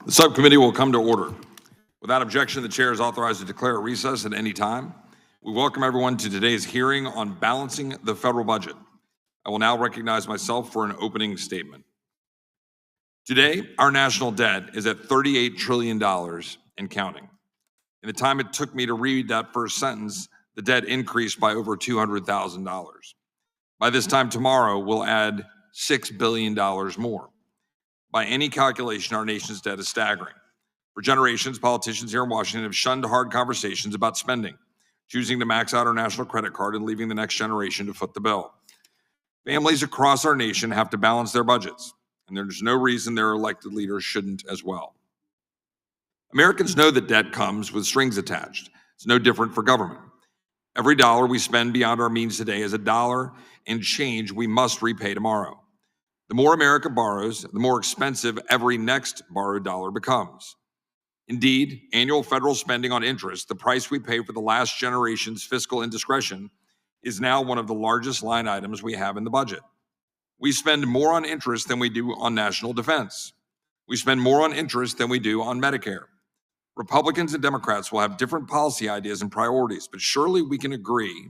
The subcommittee will come to order. Without objection, the chair is authorized to declare a recess at any time. We welcome everyone to today's hearing on balancing the federal budget. I will now recognize myself for an opening statement. Today, our national debt is at $38 trillion and counting. In the time it took me to read that first sentence, the debt increased by over $200,000. By this time tomorrow, we'll add $6 billion more. By any calculation, our nation's debt is staggering. For generations, politicians here in Washington have shunned hard conversations about spending, choosing to max out our national credit card and leaving the next generation to foot the bill. Families across our nation have to balance their budgets, and there's no reason their elected leaders shouldn't as well. Americans know that debt comes with strings attached. It's no different for government. Every dollar we spend beyond our means today is a dollar and change we must repay tomorrow. The more America borrows, the more expensive every next borrowed dollar becomes. Indeed, annual federal spending on interest, the price we pay for the last generation's fiscal indiscretion, is now one of the largest line items we have in the budget. We spend more on interest than we do on national defense. We spend more on interest than we do on Medicare. Republicans and Democrats will have different policy ideas and priorities, but surely we can agree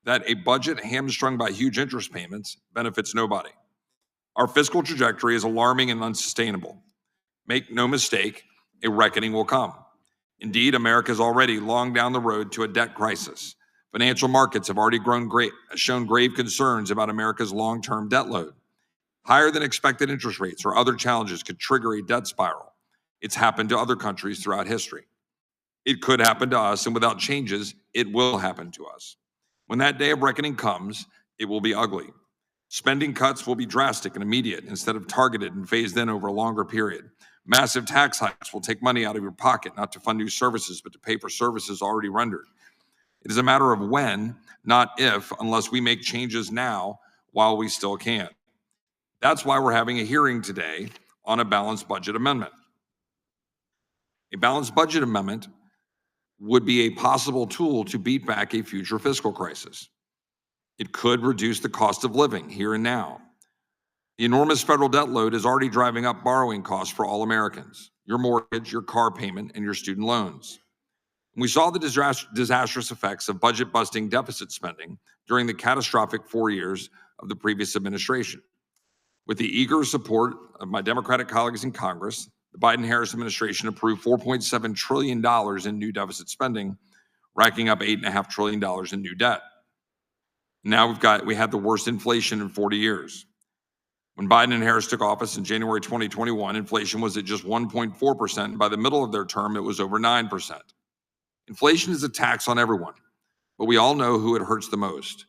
that a budget hamstrung by huge interest payments benefits nobody. Our fiscal trajectory is alarming and unsustainable. Make no mistake, a reckoning will come. Indeed, America is already long down the road to a debt crisis. Financial markets have already shown grave concerns about America's long-term debt load. Higher than expected interest rates or other challenges could trigger a debt spiral. It's happened to other countries throughout history. It could happen to us, and without changes, it will happen to us. When that day of reckoning comes, it will be ugly. Spending cuts will be drastic and immediate instead of targeted and phased in over a longer period. Massive tax hikes will take money out of your pocket, not to fund new services, but to pay for services already rendered. It is a matter of when, not if, unless we make changes now while we still can. That's why we're having a hearing today on a balanced budget amendment. A balanced budget amendment would be a possible tool to beat back a future fiscal crisis. It could reduce the cost of living here and now. The enormous federal debt load is already driving up borrowing costs for all Americans, your mortgage, your car payment, and your student loans. We saw the disastrous effects of budget-busting deficit spending during the catastrophic 4 years of the previous administration. With the eager support of my Democratic colleagues in Congress, the Biden-Harris administration approved $4.7 trillion in new deficit spending, racking up $8.5 trillion in new debt. Now we had the worst inflation in 40 years. When Biden and Harris took office in January 2021, inflation was at just 1.4%, and by the middle of their term, it was over 9%. Inflation is a tax on everyone, but we all know who it hurts the most: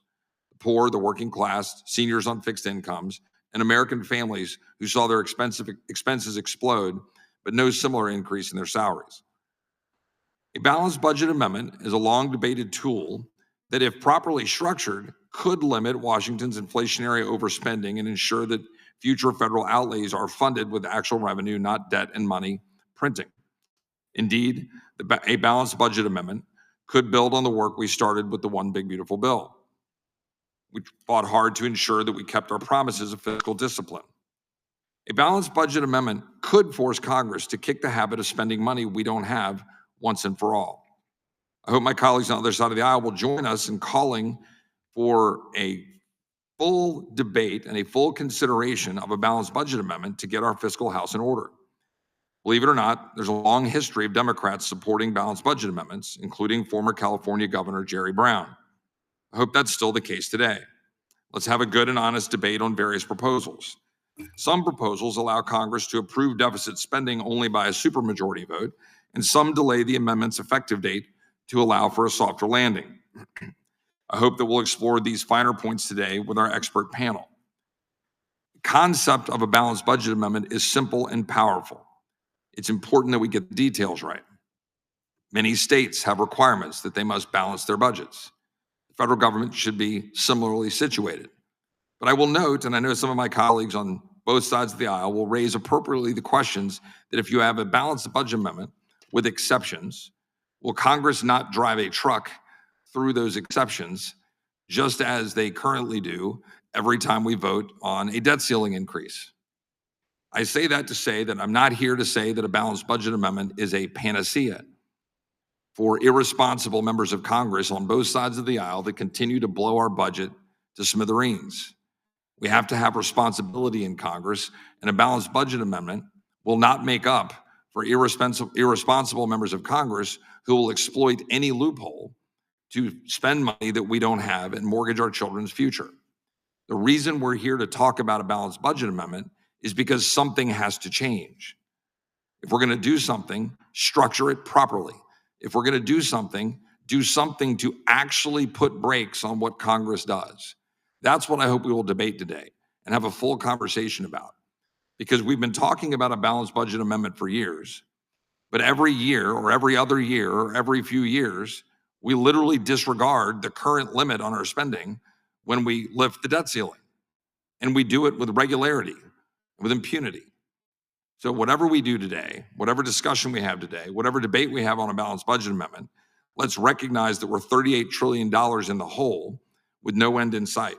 the poor, the working class, seniors on fixed incomes, and American families who saw their expenses explode, but no similar increase in their salaries. A balanced budget amendment is a long-debated tool that, if properly structured, could limit Washington's inflationary overspending and ensure that future federal outlays are funded with actual revenue, not debt and money printing. Indeed, a balanced budget amendment could build on the work we started with the One Big Beautiful Bill. We fought hard to ensure that we kept our promises of fiscal discipline. A balanced budget amendment could force Congress to kick the habit of spending money we don't have once and for all. I hope my colleagues on the other side of the aisle will join us in calling for a full debate and a full consideration of a balanced budget amendment to get our fiscal house in order. Believe it or not, there's a long history of Democrats supporting balanced budget amendments, including former California Governor Jerry Brown. I hope that's still the case today. Let's have a good and honest debate on various proposals. Some proposals allow Congress to approve deficit spending only by a supermajority vote, and some delay the amendment's effective date to allow for a softer landing. I hope that we'll explore these finer points today with our expert panel. The concept of a balanced budget amendment is simple and powerful. It's important that we get the details right. Many states have requirements that they must balance their budgets. The federal government should be similarly situated. But I will note, and I know some of my colleagues on both sides of the aisle will raise appropriately the questions that if you have a balanced budget amendment with exceptions, will Congress not drive a truck through those exceptions, just as they currently do every time we vote on a debt ceiling increase? I say that to say that I'm not here to say that a balanced budget amendment is a panacea for irresponsible members of Congress on both sides of the aisle that continue to blow our budget to smithereens. We have to have responsibility in Congress, and a balanced budget amendment will not make up for irresponsible members of Congress who will exploit any loophole to spend money that we don't have and mortgage our children's future. The reason we're here to talk about a balanced budget amendment is because something has to change. If we're going to do something, structure it properly. If we're going to do something to actually put brakes on what Congress does. That's what I hope we will debate today and have a full conversation about. Because we've been talking about a balanced budget amendment for years, but every year or every other year or every few years, we literally disregard the current limit on our spending when we lift the debt ceiling. And we do it with regularity, with impunity. So whatever we do today, whatever discussion we have today, whatever debate we have on a balanced budget amendment, let's recognize that we're $38 trillion in the hole with no end in sight.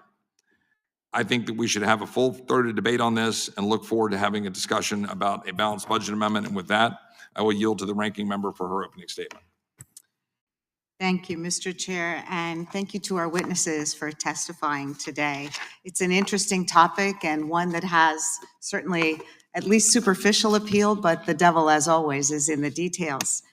I think that we should have a full throated debate on this and look forward to having a discussion about a balanced budget amendment. And with that, I will yield to the ranking member for her opening statement. Thank you, Mr. Chair, and thank you to our witnesses for testifying today. It's an interesting topic and one that has certainly at least superficial appeal, but the devil, as always, is in the details.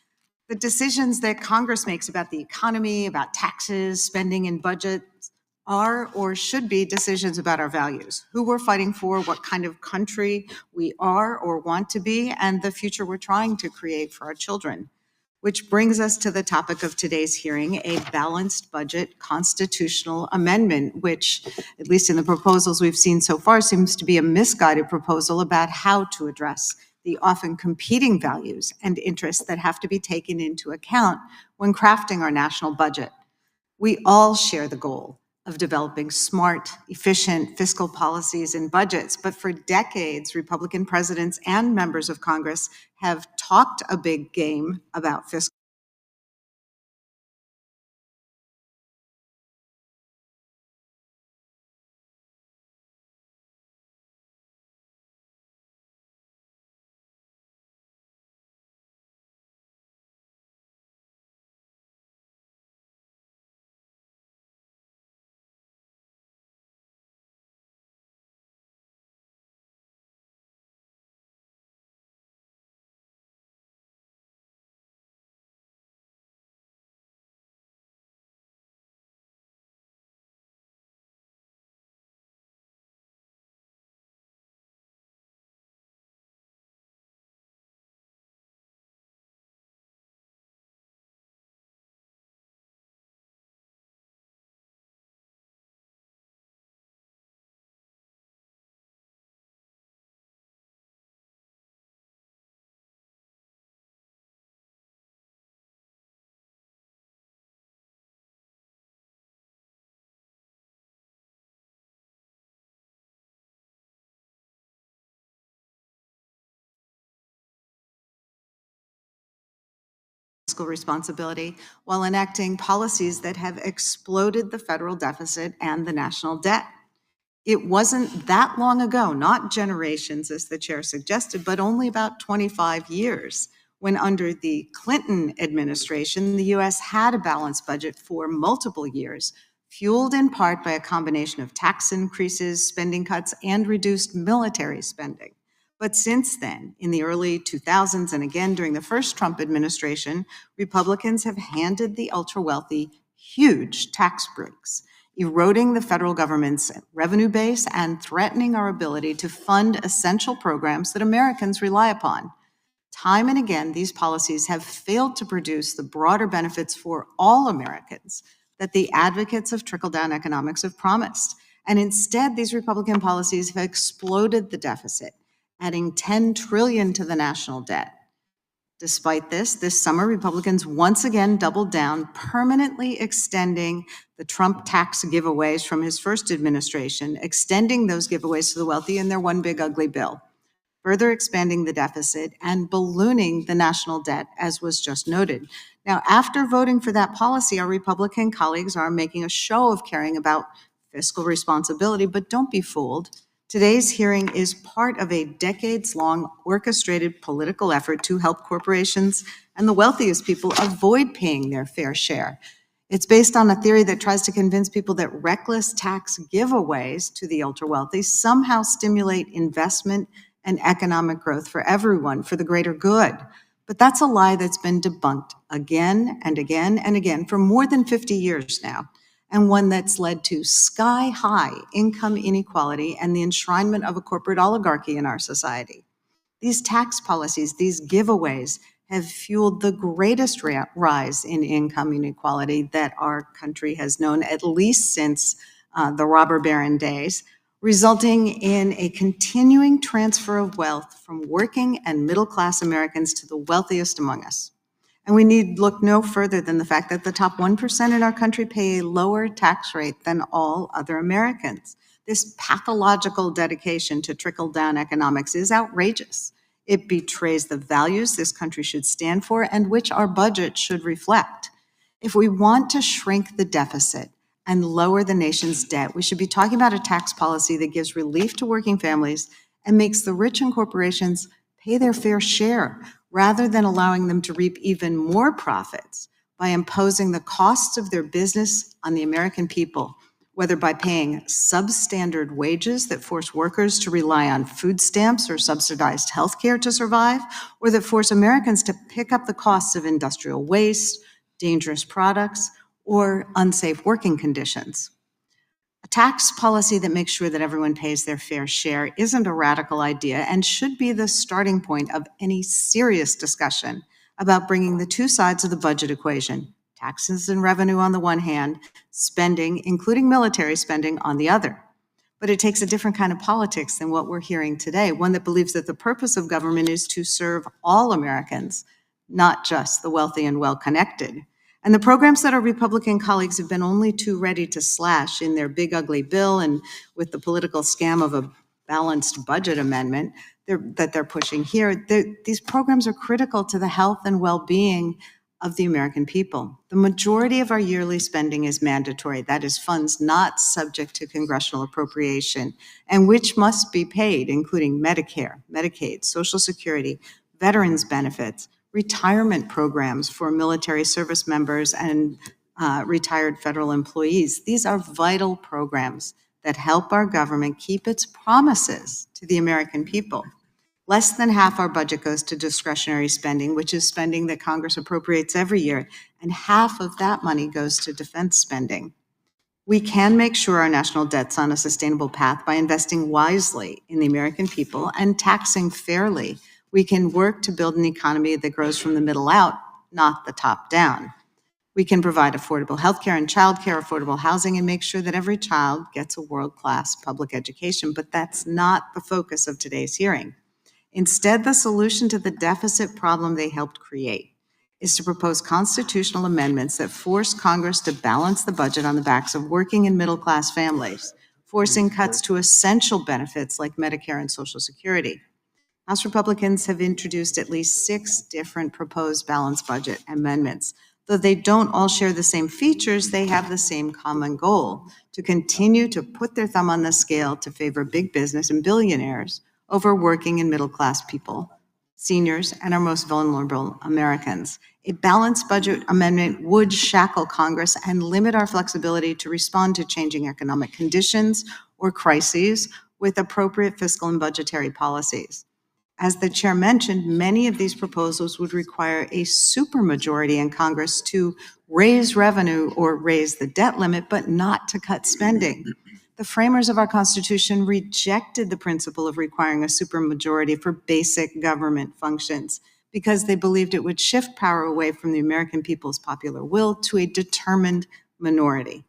The decisions that Congress makes about the economy, about taxes, spending, and budgets are or should be decisions about our values, who we're fighting for, what kind of country we are or want to be, and the future we're trying to create for our children. Which brings us to the topic of today's hearing, a balanced budget constitutional amendment, which, at least in the proposals we've seen so far, seems to be a misguided proposal about how to address the often competing values and interests that have to be taken into account when crafting our national budget. We all share the goal of developing smart, efficient fiscal policies and budgets, but for decades, Republican presidents and members of Congress have talked a big game about fiscal responsibility while enacting policies that have exploded the federal deficit and the national debt. It wasn't that long ago, not generations as the chair suggested, but only about 25 years, when under the Clinton administration, the U.S. had a balanced budget for multiple years, fueled in part by a combination of tax increases, spending cuts, and reduced military spending. But since then, in the early 2000s and again during the first Trump administration, Republicans have handed the ultra-wealthy huge tax breaks, eroding the federal government's revenue base and threatening our ability to fund essential programs that Americans rely upon. Time and again, these policies have failed to produce the broader benefits for all Americans that the advocates of trickle-down economics have promised. And instead, these Republican policies have exploded the deficit, adding $10 trillion to the national debt. Despite this summer, Republicans once again doubled down, permanently extending the Trump tax giveaways from his first administration, extending those giveaways to the wealthy in their one big ugly bill, further expanding the deficit and ballooning the national debt, as was just noted. Now, after voting for that policy, our Republican colleagues are making a show of caring about fiscal responsibility, but don't be fooled. Today's hearing is part of a decades-long orchestrated political effort to help corporations and the wealthiest people avoid paying their fair share. It's based on a theory that tries to convince people that reckless tax giveaways to the ultra-wealthy somehow stimulate investment and economic growth for everyone, for the greater good. But that's a lie that's been debunked again and again and again for more than 50 years now, and one that's led to sky-high income inequality and the enshrinement of a corporate oligarchy in our society. These tax policies, these giveaways, have fueled the greatest rise in income inequality that our country has known, at least since the robber baron days, resulting in a continuing transfer of wealth from working and middle-class Americans to the wealthiest among us. And we need look no further than the fact that the top 1% in our country pay a lower tax rate than all other Americans. This pathological dedication to trickle-down economics is outrageous. It betrays the values this country should stand for and which our budget should reflect. If we want to shrink the deficit and lower the nation's debt, we should be talking about a tax policy that gives relief to working families and makes the rich and corporations pay their fair share, rather than allowing them to reap even more profits by imposing the costs of their business on the American people, whether by paying substandard wages that force workers to rely on food stamps or subsidized health care to survive, or that force Americans to pick up the costs of industrial waste, dangerous products, or unsafe working conditions. A tax policy that makes sure that everyone pays their fair share isn't a radical idea and should be the starting point of any serious discussion about bringing the two sides of the budget equation, taxes and revenue on the one hand, spending, including military spending, on the other. But it takes a different kind of politics than what we're hearing today, one that believes that the purpose of government is to serve all Americans, not just the wealthy and well-connected. And the programs that our Republican colleagues have been only too ready to slash in their big ugly bill and with the political scam of a balanced budget amendment that they're pushing here, these programs are critical to the health and well-being of the American people. The majority of our yearly spending is mandatory. That is, funds not subject to congressional appropriation and which must be paid, including Medicare, Medicaid, Social Security, veterans benefits, retirement programs for military service members and retired federal employees. These are vital programs that help our government keep its promises to the American people. Less than half our budget goes to discretionary spending, which is spending that Congress appropriates every year, and half of that money goes to defense spending. We can make sure our national debt's on a sustainable path by investing wisely in the American people and taxing fairly. We can work to build an economy that grows from the middle out, not the top down. We can provide affordable healthcare and childcare, affordable housing, and make sure that every child gets a world-class public education, but that's not the focus of today's hearing. Instead, the solution to the deficit problem they helped create is to propose constitutional amendments that force Congress to balance the budget on the backs of working and middle-class families, forcing cuts to essential benefits like Medicare and Social Security. House Republicans have introduced at least 6 different proposed balanced budget amendments. Though they don't all share the same features, they have the same common goal: to continue to put their thumb on the scale to favor big business and billionaires over working and middle-class people, seniors, and our most vulnerable Americans. A balanced budget amendment would shackle Congress and limit our flexibility to respond to changing economic conditions or crises with appropriate fiscal and budgetary policies. As the chair mentioned, many of these proposals would require a supermajority in Congress to raise revenue or raise the debt limit, but not to cut spending. The framers of our Constitution rejected the principle of requiring a supermajority for basic government functions because they believed it would shift power away from the American people's popular will to a determined minority.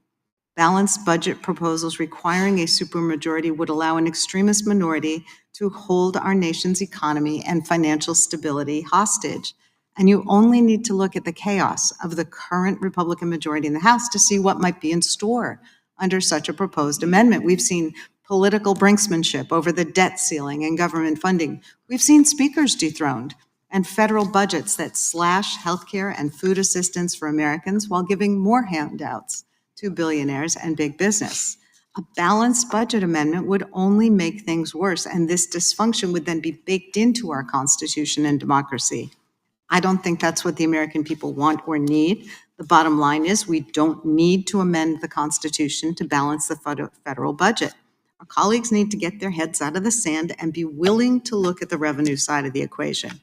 Balanced budget proposals requiring a supermajority would allow an extremist minority to hold our nation's economy and financial stability hostage. And you only need to look at the chaos of the current Republican majority in the House to see what might be in store under such a proposed amendment. We've seen political brinksmanship over the debt ceiling and government funding. We've seen speakers dethroned and federal budgets that slash healthcare and food assistance for Americans while giving more handouts to billionaires and big business. A balanced budget amendment would only make things worse, and this dysfunction would then be baked into our Constitution and democracy. I don't think that's what the American people want or need. The bottom line is we don't need to amend the Constitution to balance the federal budget. Our colleagues need to get their heads out of the sand and be willing to look at the revenue side of the equation.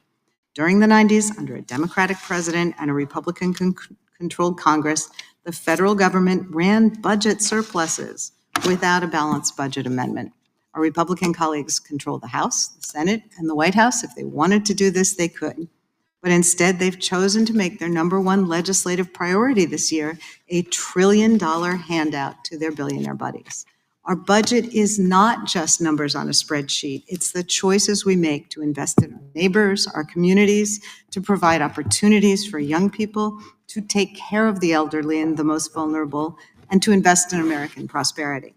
During the 90s, under a Democratic president and a Republican-controlled Congress, the federal government ran budget surpluses without a balanced budget amendment. Our Republican colleagues control the House, the Senate, and the White House. If they wanted to do this, they could. But instead, they've chosen to make their number one legislative priority this year a $1 trillion handout to their billionaire buddies. Our budget is not just numbers on a spreadsheet. It's the choices we make to invest in our neighbors, our communities, to provide opportunities for young people, to take care of the elderly and the most vulnerable, and to invest in American prosperity.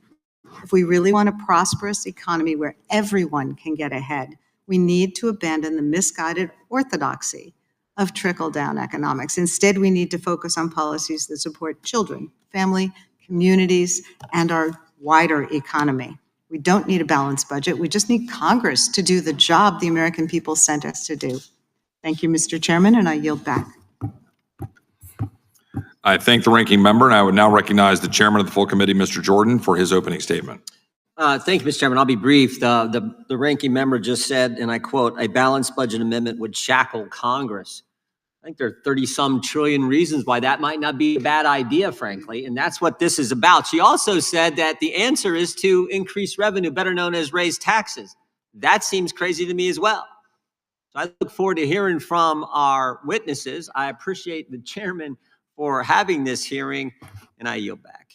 If we really want a prosperous economy where everyone can get ahead, we need to abandon the misguided orthodoxy of trickle-down economics. Instead, we need to focus on policies that support children, family, communities, and our wider economy. We don't need a balanced budget. We just need Congress to do the job the American people sent us to do. Thank you, Mr. Chairman, and I yield back. I thank the ranking member, and I would now recognize the chairman of the full committee, Mr. Jordan, for his opening statement. Thank you, Mr. Chairman. I'll be brief. The ranking member just said, and I quote, "A balanced budget amendment would shackle Congress." I think there are 30-some trillion reasons why that might not be a bad idea, frankly, and that's what this is about. She also said that the answer is to increase revenue, better known as raise taxes. That seems crazy to me as well. So I look forward to hearing from our witnesses. I appreciate the chairman for having this hearing, and I yield back.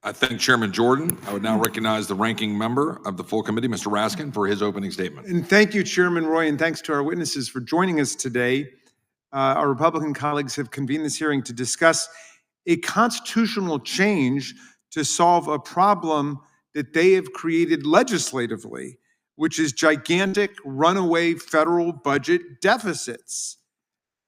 I thank Chairman Jordan. I would now recognize the ranking member of the full committee, Mr. Raskin, for his opening statement. And thank you, Chairman Roy, and thanks to our witnesses for joining us today. Our Republican colleagues have convened this hearing to discuss a constitutional change to solve a problem that they have created legislatively, which is gigantic runaway federal budget deficits.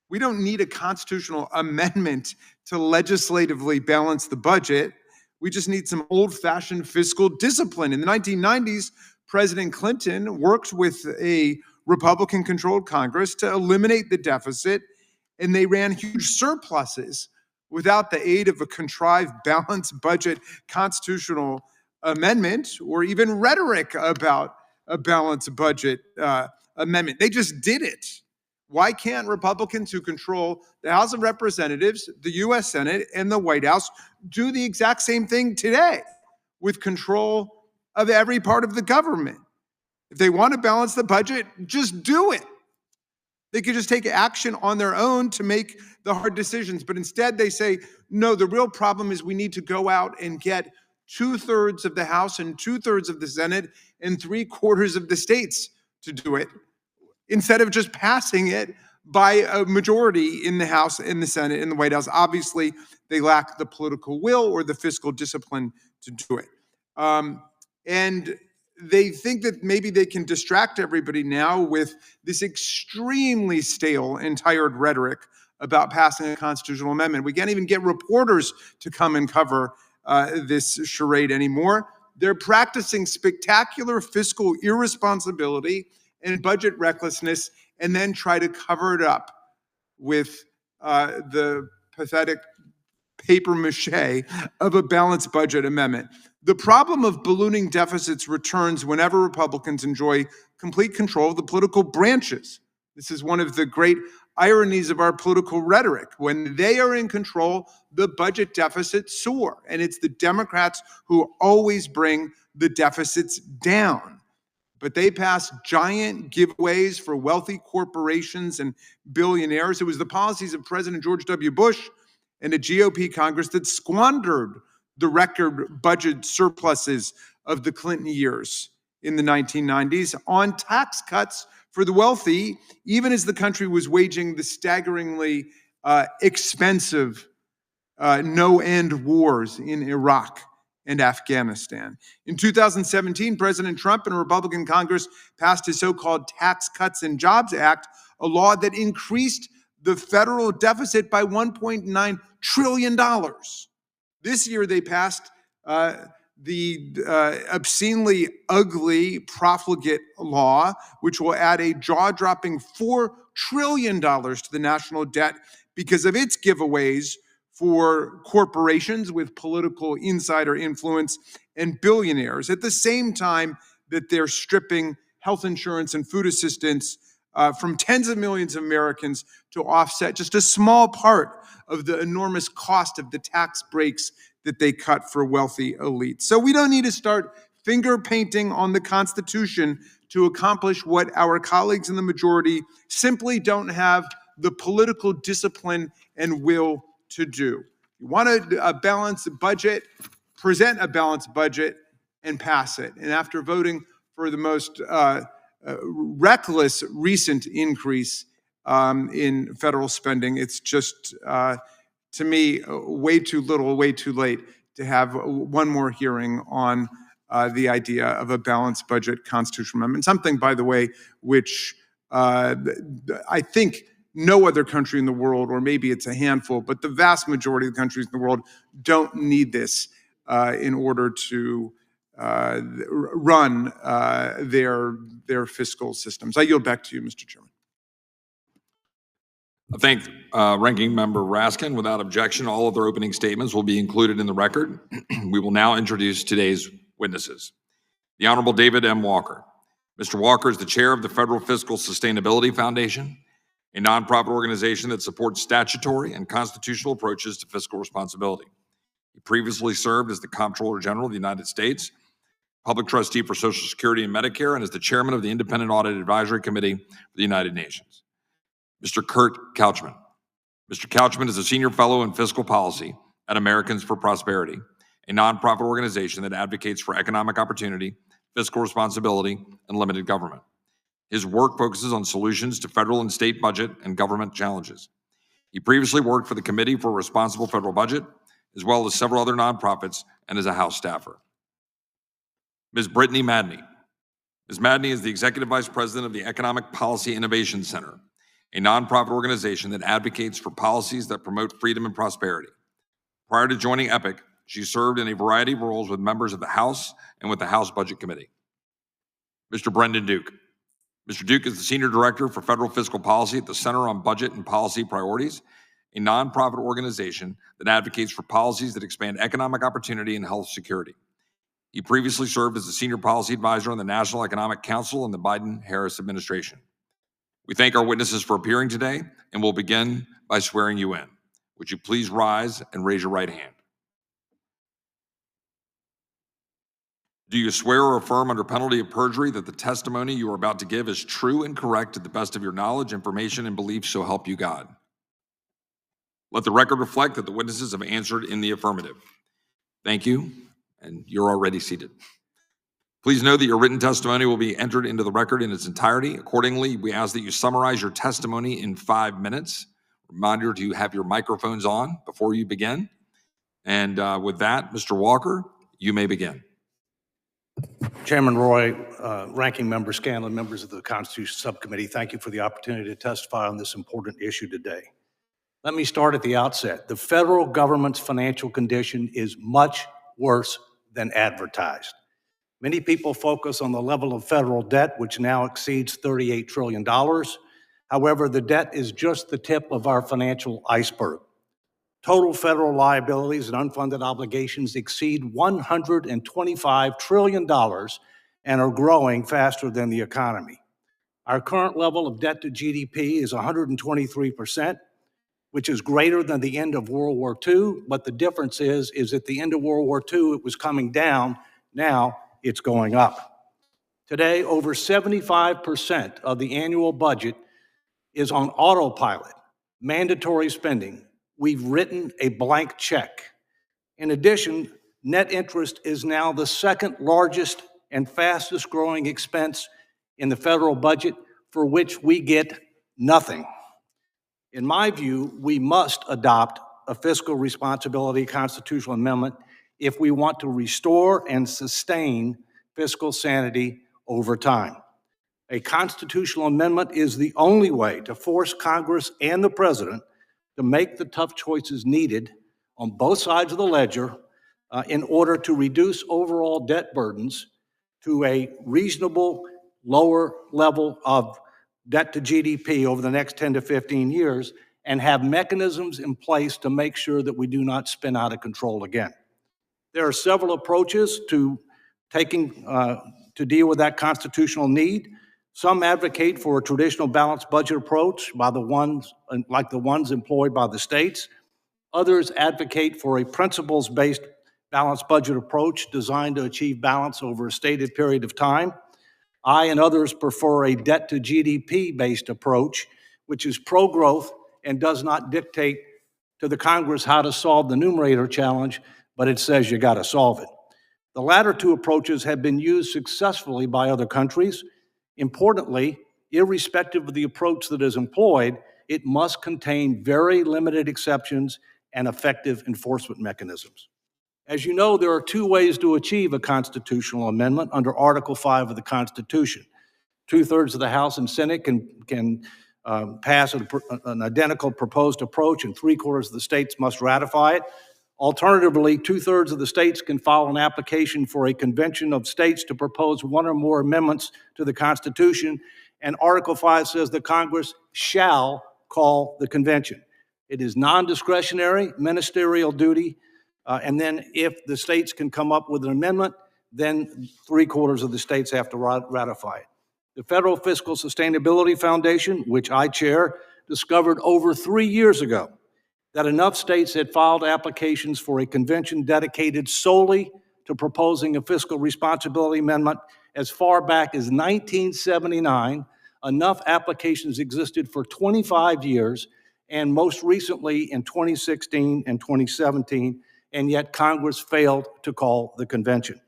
We don't need a constitutional amendment to legislatively balance the budget. We just need some old-fashioned fiscal discipline. In the 1990s, President Clinton worked with a Republican-controlled Congress to eliminate the deficit, and they ran huge surpluses without the aid of a contrived balanced budget constitutional amendment or even rhetoric about a balanced budget amendment. They just did it. Why can't Republicans who control the House of Representatives, the U.S. Senate, and the White House do the exact same thing today with control of every part of the government? If they want to balance the budget, just do it. They could just take action on their own to make the hard decisions. But instead, they say, no, the real problem is we need to go out and get 2/3 of the House and 2/3 of the Senate and 3/4 of the states to do it, instead of just passing it by a majority in the House, in the Senate, in the White House. Obviously, they lack the political will or the fiscal discipline to do it. And they think that maybe they can distract everybody now with this extremely stale and tired rhetoric about passing a constitutional amendment. We can't even get reporters to come and cover this charade anymore. They're practicing spectacular fiscal irresponsibility and budget recklessness, and then try to cover it up with the pathetic paper mache of a balanced budget amendment. The problem of ballooning deficits returns whenever Republicans enjoy complete control of the political branches. This is one of the great ironies of our political rhetoric. When they are in control, the budget deficits soar, and it's the Democrats who always bring the deficits down. But they passed giant giveaways for wealthy corporations and billionaires. It was the policies of President George W. Bush and a GOP Congress that squandered the record budget surpluses of the Clinton years in the 1990s on tax cuts for the wealthy, even as the country was waging the staggeringly expensive no-end wars in Iraq and Afghanistan. In 2017, President Trump and a Republican Congress passed his so-called Tax Cuts and Jobs Act, a law that increased the federal deficit by $1.9 trillion. This year, they passed the obscenely ugly profligate law, which will add a jaw-dropping $4 trillion to the national debt because of its giveaways for corporations with political insider influence and billionaires, at the same time that they're stripping health insurance and food assistance from tens of millions of Americans to offset just a small part of the enormous cost of the tax breaks that they cut for wealthy elites. So we don't need to start finger painting on the Constitution to accomplish what our colleagues in the majority simply don't have the political discipline and will to do. You want a balanced budget, present a balanced budget and pass it. And after voting for the most reckless recent increase in federal spending, it's just, to me, way too little, way too late to have one more hearing on the idea of a balanced budget constitutional amendment. Something, by the way, which I think no other country in the world, or maybe it's a handful, but the vast majority of the countries in the world don't need this in order to run their fiscal systems. I yield back to you, Mr. Chairman. I thank Ranking Member Raskin. Without objection, all of their opening statements will be included in the record. We will now introduce today's witnesses. The Honorable David M. Walker. Mr. Walker is the chair of the Federal Fiscal Sustainability Foundation, a nonprofit organization that supports statutory and constitutional approaches to fiscal responsibility. He previously served as the Comptroller General of the United States, Public Trustee for Social Security and Medicare, and as the Chairman of the Independent Audit Advisory Committee for the United Nations. Mr. Kurt Couchman. Mr. Couchman is a Senior Fellow in Fiscal Policy at Americans for Prosperity, a nonprofit organization that advocates for economic opportunity, fiscal responsibility, and limited government. His work focuses on solutions to federal and state budget and government challenges. He previously worked for the Committee for a Responsible Federal Budget, as well as several other nonprofits, and is a House staffer. Ms. Brittany Madney. Ms. Madney is the Executive Vice President of the Economic Policy Innovation Center, a nonprofit organization that advocates for policies that promote freedom and prosperity. Prior to joining EPIC, she served in a variety of roles with members of the House and with the House Budget Committee. Mr. Brendan Duke. Mr. Duke is the Senior Director for Federal Fiscal Policy at the Center on Budget and Policy Priorities, a nonprofit organization that advocates for policies that expand economic opportunity and health security. He previously served as the Senior Policy Advisor on the National Economic Council in the Biden-Harris administration. We thank our witnesses for appearing today, and we'll begin by swearing you in. Would you please rise and raise your right hand? Do you swear or affirm under penalty of perjury that the testimony you are about to give is true and correct to the best of your knowledge, information, and belief, so help you God? Let the record reflect that the witnesses have answered in the affirmative. Thank you, and you're already seated. Please know that your written testimony will be entered into the record in its entirety. Accordingly, we ask that you summarize your testimony in 5 minutes. Reminder to have your microphones on before you begin. And with that, Mr. Walker, you may begin. Chairman Roy, Ranking Member Scanlon, members of the Constitution Subcommittee, thank you for the opportunity to testify on this important issue today. Let me start at the outset. The federal government's financial condition is much worse than advertised. Many people focus on the level of federal debt, which now exceeds $38 trillion. However, the debt is just the tip of our financial iceberg. Total federal liabilities and unfunded obligations exceed $125 trillion and are growing faster than the economy. Our current level of debt to GDP is 123%, which is greater than the end of World War II, but the difference is at the end of World War II, it was coming down. Now it's going up. Today, over 75% of the annual budget is on autopilot, mandatory spending. We've written a blank check. In addition, net interest is now the second largest and fastest growing expense in the federal budget, for which we get nothing. In my view, we must adopt a fiscal responsibility constitutional amendment if we want to restore and sustain fiscal sanity over time. A constitutional amendment is the only way to force Congress and the president to make the tough choices needed on both sides of the ledger in order to reduce overall debt burdens to a reasonable lower level of debt to GDP over the next 10 to 15 years, and have mechanisms in place to make sure that we do not spin out of control again. There are several approaches to to deal with that constitutional need. Some advocate for a traditional balanced budget approach like the ones employed by the states. Others advocate for a principles-based balanced budget approach designed to achieve balance over a stated period of time. I and others prefer a debt to GDP-based approach, which is pro-growth and does not dictate to the Congress how to solve the numerator challenge, but it says you got to solve it. The latter two approaches have been used successfully by other countries. Importantly, irrespective of the approach that is employed, it must contain very limited exceptions and effective enforcement mechanisms. As you know, there are two ways to achieve a constitutional amendment under Article 5 of the Constitution. 2/3 of the House and Senate can pass an identical proposed approach, and 3/4 of the states must ratify it. Alternatively, 2/3 of the states can file an application for a convention of states to propose one or more amendments to the Constitution, and Article 5 says the Congress shall call the convention. It is non-discretionary ministerial duty, and then if the states can come up with an amendment, then 3/4 of the states have to ratify it. The Federal Fiscal Sustainability Foundation, which I chair, discovered over 3 years ago that enough states had filed applications for a convention dedicated solely to proposing a fiscal responsibility amendment as far back as 1979. Enough applications existed for 25 years, and most recently in 2016 and 2017, and yet Congress failed to call the convention.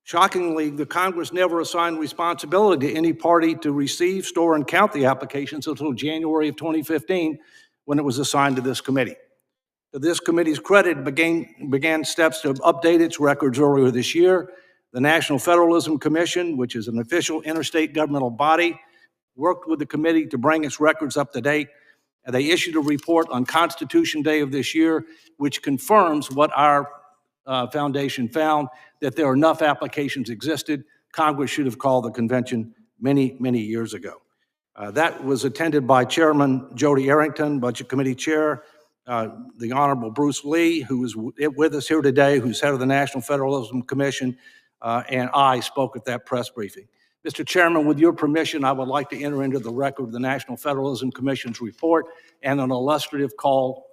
Shockingly, the Congress never assigned responsibility to any party to receive, store, and count the applications until January of 2015, when it was assigned to this committee. To this committee's credit, it began steps to update its records earlier this year. The National Federalism Commission, which is an official interstate governmental body, worked with the committee to bring its records up to date. And they issued a report on Constitution Day of this year, which confirms what our foundation found, that there are enough applications existed. Congress should have called the convention many, many years ago. That was attended by Chairman Jody Arrington, Budget Committee Chair, the Honorable Bruce Lee, who is with us here today, who's head of the National Federalism Commission, and I spoke at that press briefing. Mr. Chairman, with your permission, I would like to enter into the record the National Federalism Commission's report and an illustrative call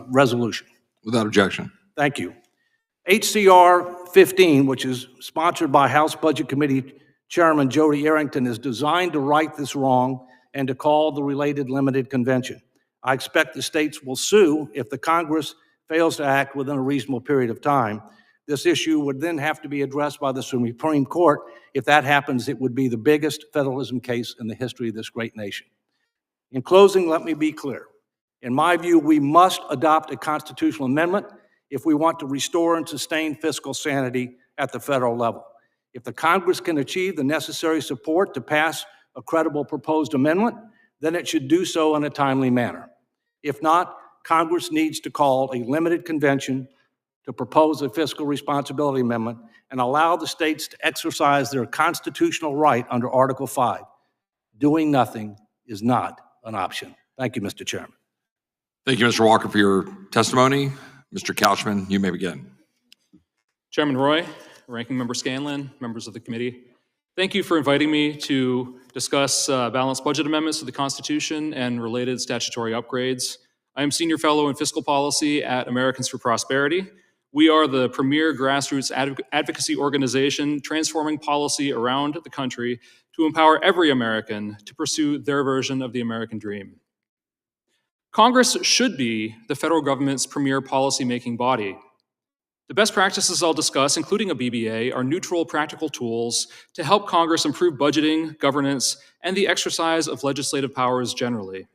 resolution. Without objection. Thank you. HCR 15, which is sponsored by House Budget Committee Chairman Jody Arrington, is designed to right this wrong and to call the related limited convention. I expect the states will sue if the Congress fails to act within a reasonable period of time. This issue would then have to be addressed by the Supreme Court. If that happens, it would be the biggest federalism case in the history of this great nation. In closing, let me be clear. In my view, we must adopt a constitutional amendment if we want to restore and sustain fiscal sanity at the federal level. If the Congress can achieve the necessary support to pass a credible proposed amendment, then it should do so in a timely manner. If not, Congress needs to call a limited convention to propose a fiscal responsibility amendment and allow the states to exercise their constitutional right under Article 5. Doing nothing is not an option. Thank you, Mr. Chairman. Thank you, Mr. Walker, for your testimony. Mr. Couchman, you may begin. Chairman Roy, Ranking Member Scanlon, members of the committee, thank you for inviting me to discuss balanced budget amendments to the Constitution and related statutory upgrades. I am Senior Fellow in Fiscal Policy at Americans for Prosperity. We are the premier grassroots advocacy organization transforming policy around the country to empower every American to pursue their version of the American dream. Congress should be the federal government's premier policy-making body. The best practices I'll discuss, including a BBA, are neutral, practical tools to help Congress improve budgeting, governance, and the exercise of legislative powers generally.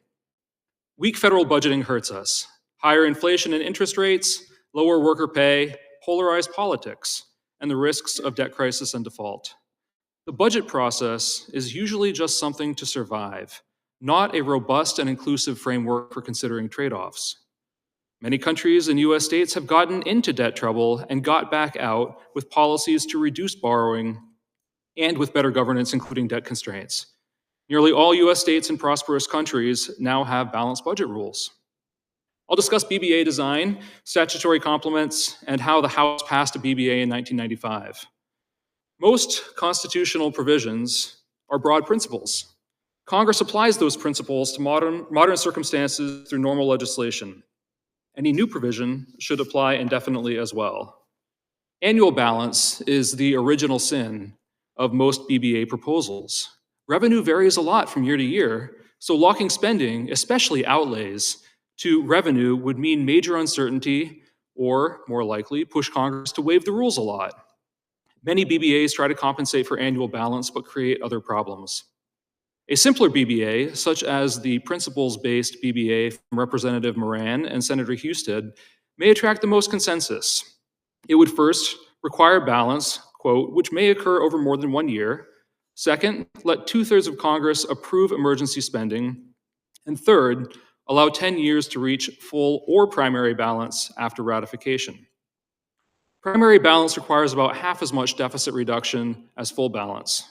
Weak federal budgeting hurts us. Higher inflation and interest rates, lower worker pay, polarized politics, and the risks of debt crisis and default. The budget process is usually just something to survive, not a robust and inclusive framework for considering trade-offs. Many countries and US states have gotten into debt trouble and got back out with policies to reduce borrowing and with better governance, including debt constraints. Nearly all US states and prosperous countries now have balanced budget rules. I'll discuss BBA design, statutory complements, and how the House passed a BBA in 1995. Most constitutional provisions are broad principles. Congress applies those principles to modern circumstances through normal legislation. Any new provision should apply indefinitely as well. Annual balance is the original sin of most BBA proposals. Revenue varies a lot from year to year, so locking spending, especially outlays, to revenue would mean major uncertainty or, more likely, push Congress to waive the rules a lot. Many BBAs try to compensate for annual balance but create other problems. A simpler BBA, such as the principles-based BBA from Representative Moran and Senator Husted, may attract the most consensus. It would first require balance, quote, which may occur over more than 1 year. Second, let 2/3 of Congress approve emergency spending. And third, allow 10 years to reach full or primary balance after ratification. Primary balance requires about half as much deficit reduction as full balance.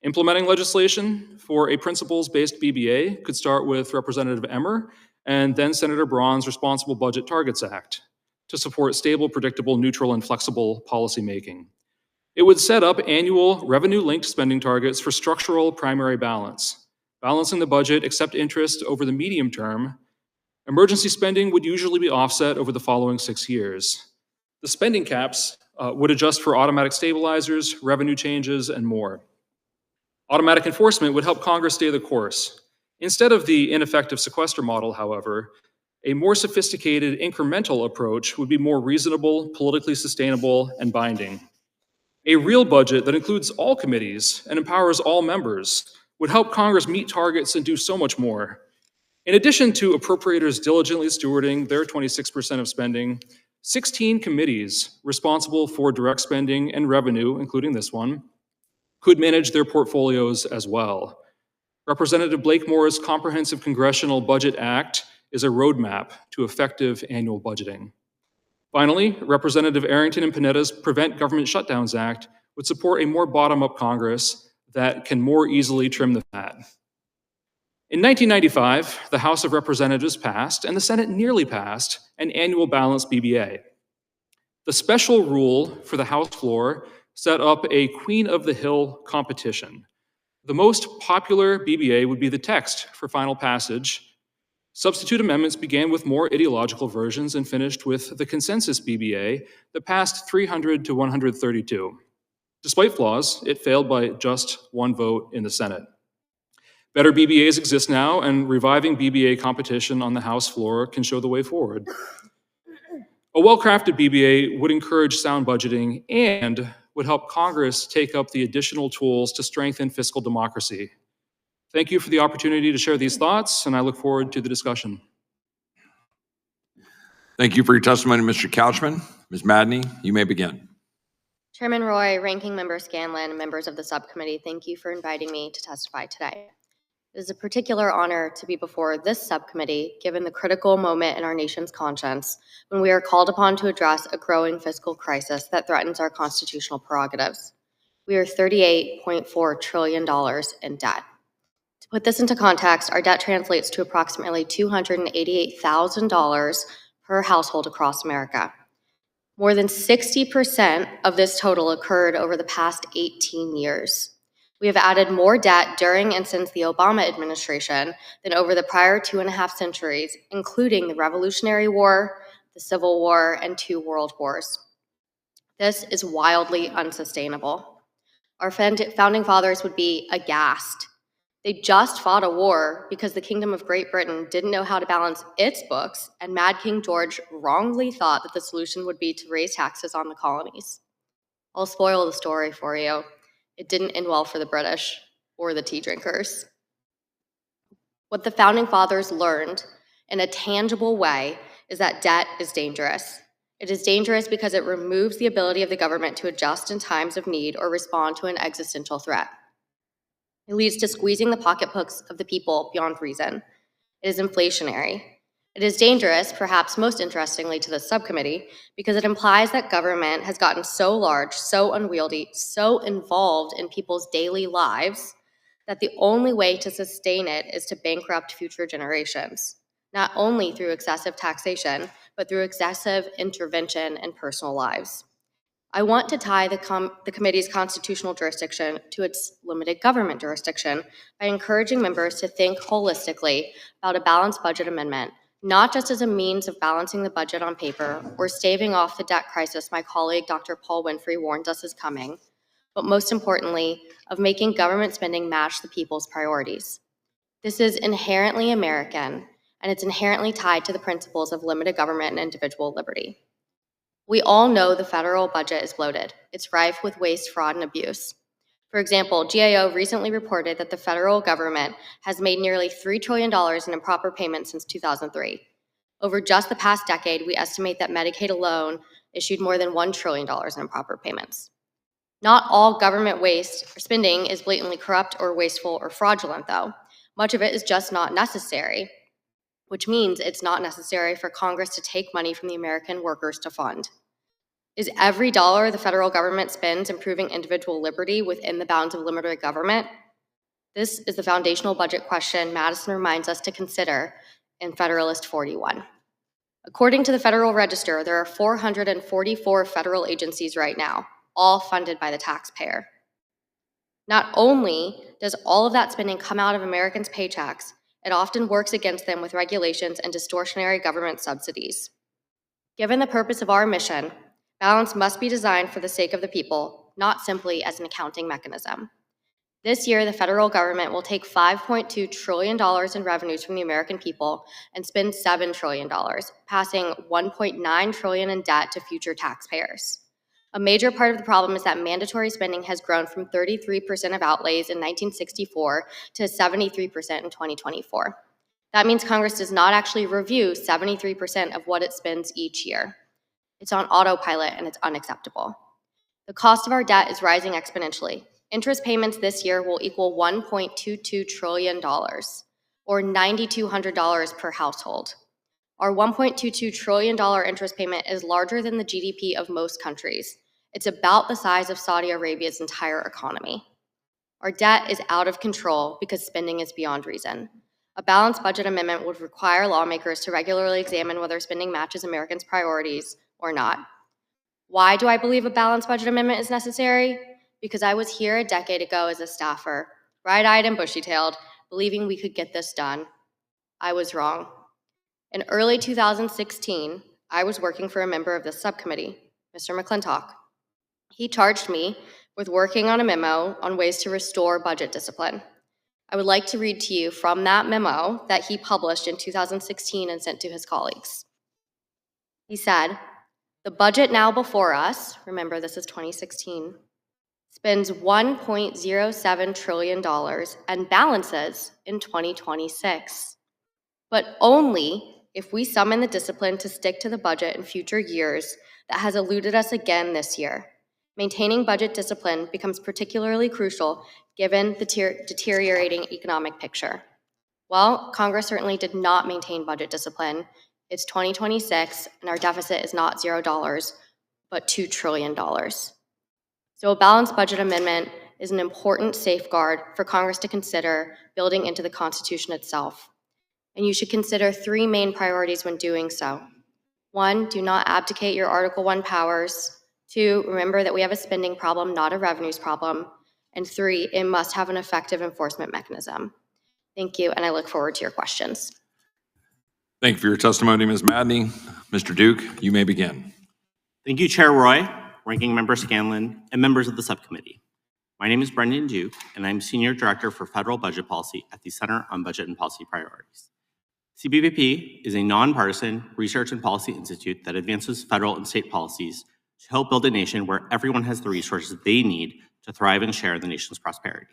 Implementing legislation for a principles-based BBA could start with Representative Emmer and then Senator Braun's Responsible Budget Targets Act to support stable, predictable, neutral, and flexible policymaking. It would set up annual revenue-linked spending targets for structural primary balance, balancing the budget except interest over the medium term. Emergency spending would usually be offset over the following 6 years. The spending caps would adjust for automatic stabilizers, revenue changes, and more. Automatic enforcement would help Congress stay the course. Instead of the ineffective sequester model, however, a more sophisticated incremental approach would be more reasonable, politically sustainable, and binding. A real budget that includes all committees and empowers all members would help Congress meet targets and do so much more. In addition to appropriators diligently stewarding their 26% of spending, 16 committees responsible for direct spending and revenue, including this one, could manage their portfolios as well. Representative Blakemore's Comprehensive Congressional Budget Act is a roadmap to effective annual budgeting. Finally, Representative Arrington and Panetta's Prevent Government Shutdowns Act would support a more bottom-up Congress that can more easily trim the fat. In 1995, the House of Representatives passed, and the Senate nearly passed, an annual balanced BBA. The special rule for the House floor set up a Queen of the Hill competition. The most popular BBA would be the text for final passage. Substitute amendments began with more ideological versions and finished with the consensus BBA that passed 300 to 132. Despite flaws, it failed by just 1 vote in the Senate. Better BBAs exist now, and reviving BBA competition on the House floor can show the way forward. A well-crafted BBA would encourage sound budgeting and would help Congress take up the additional tools to strengthen fiscal democracy. Thank you for the opportunity to share these thoughts, and I look forward to the discussion. Thank you for your testimony, Mr. Couchman. Ms. Madney, you may begin. Chairman Roy, Ranking Member Scanlon, and members of the subcommittee, thank you for inviting me to testify today. It is a particular honor to be before this subcommittee, given the critical moment in our nation's conscience when we are called upon to address a growing fiscal crisis that threatens our constitutional prerogatives. We are $38.4 trillion in debt. To put this into context, our debt translates to approximately $288,000 per household across America. More than 60% of this total occurred over the past 18 years. We have added more debt during and since the Obama administration than over the prior 2.5 centuries, including the Revolutionary War, the Civil War, and 2 world wars. This is wildly unsustainable. Our founding fathers would be aghast. They just fought a war because the Kingdom of Great Britain didn't know how to balance its books, and Mad King George wrongly thought that the solution would be to raise taxes on the colonies. I'll spoil the story for you. It didn't end well for the British or the tea drinkers. What the founding fathers learned in a tangible way is that debt is dangerous. It is dangerous because it removes the ability of the government to adjust in times of need or respond to an existential threat. It leads to squeezing the pocketbooks of the people beyond reason. It is inflationary. It is dangerous, perhaps most interestingly to the subcommittee, because it implies that government has gotten so large, so unwieldy, so involved in people's daily lives that the only way to sustain it is to bankrupt future generations, not only through excessive taxation, but through excessive intervention in personal lives. I want to tie the committee's constitutional jurisdiction to its limited government jurisdiction by encouraging members to think holistically about a balanced budget amendment, not just as a means of balancing the budget on paper or staving off the debt crisis my colleague Dr. Paul Winfrey warns us is coming, but most importantly, of making government spending match the people's priorities. This is inherently American, and it's inherently tied to the principles of limited government and individual liberty. We all know the federal budget is bloated. It's rife with waste, fraud, and abuse. For example, GAO recently reported that the federal government has made nearly $3 trillion in improper payments since 2003. Over just the past decade, we estimate that Medicaid alone issued more than $1 trillion in improper payments. Not all government waste or spending is blatantly corrupt or wasteful or fraudulent, though. Much of it is just not necessary, which means it's not necessary for Congress to take money from the American workers to fund. Is every dollar the federal government spends improving individual liberty within the bounds of limited government? This is the foundational budget question Madison reminds us to consider in Federalist 41. According to the Federal Register, there are 444 federal agencies right now, all funded by the taxpayer. Not only does all of that spending come out of Americans' paychecks, it often works against them with regulations and distortionary government subsidies. Given the purpose of our mission, balance must be designed for the sake of the people, not simply as an accounting mechanism. This year, the federal government will take $5.2 trillion in revenues from the American people and spend $7 trillion, passing $1.9 trillion in debt to future taxpayers. A major part of the problem is that mandatory spending has grown from 33% of outlays in 1964 to 73% in 2024. That means Congress does not actually review 73% of what it spends each year. It's on autopilot and it's unacceptable. The cost of our debt is rising exponentially. Interest payments this year will equal $1.22 trillion, or $9,200 per household. Our $1.22 trillion interest payment is larger than the GDP of most countries. It's about the size of Saudi Arabia's entire economy. Our debt is out of control because spending is beyond reason. A balanced budget amendment would require lawmakers to regularly examine whether spending matches Americans' priorities or not. Why do I believe a balanced budget amendment is necessary? Because I was here a decade ago as a staffer, bright-eyed and bushy-tailed, believing we could get this done. I was wrong. In early 2016, I was working for a member of this subcommittee, Mr. McClintock. He charged me with working on a memo on ways to restore budget discipline. I would like to read to you from that memo that he published in 2016 and sent to his colleagues. He said, "The budget now before us," remember this is 2016, "spends $1.07 trillion and balances in 2026. But only if we summon the discipline to stick to the budget in future years that has eluded us again this year. Maintaining budget discipline becomes particularly crucial given the deteriorating economic picture." Well, Congress certainly did not maintain budget discipline. It's 2026, and our deficit is not $0, but $2 trillion. So a balanced budget amendment is an important safeguard for Congress to consider building into the Constitution itself. And you should consider three main priorities when doing so. 1, do not abdicate your Article I powers. 2, remember that we have a spending problem, not a revenues problem. And 3, it must have an effective enforcement mechanism. Thank you, and I look forward to your questions. Thank you for your testimony, Ms. Madney. Mr. Duke, you may begin. Thank you, Chair Roy, Ranking Member Scanlon, and members of the subcommittee. My name is Brendan Duke, and I'm Senior Director for Federal Budget Policy at the Center on Budget and Policy Priorities. CBPP is a nonpartisan research and policy institute that advances federal and state policies to help build a nation where everyone has the resources they need to thrive and share the nation's prosperity.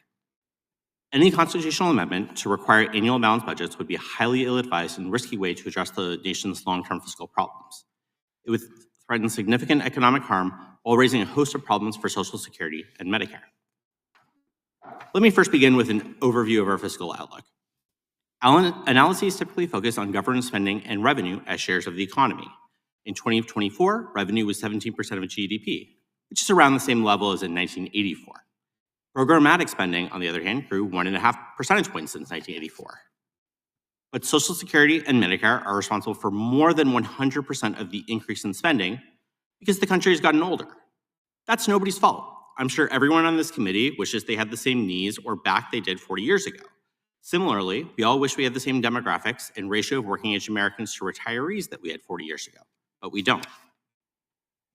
Any constitutional amendment to require annual balanced budgets would be a highly ill-advised and risky way to address the nation's long-term fiscal problems. It would threaten significant economic harm while raising a host of problems for Social Security and Medicare. Let me first begin with an overview of our fiscal outlook. Analyses typically focus on government spending and revenue as shares of the economy. In 2024, revenue was 17% of GDP, which is around the same level as in 1984. Programmatic spending, on the other hand, grew 1.5 percentage points since 1984. But Social Security and Medicare are responsible for more than 100% of the increase in spending because the country has gotten older. That's nobody's fault. I'm sure everyone on this committee wishes they had the same knees or back they did 40 years ago. Similarly, we all wish we had the same demographics and ratio of working-age Americans to retirees that we had 40 years ago, but we don't.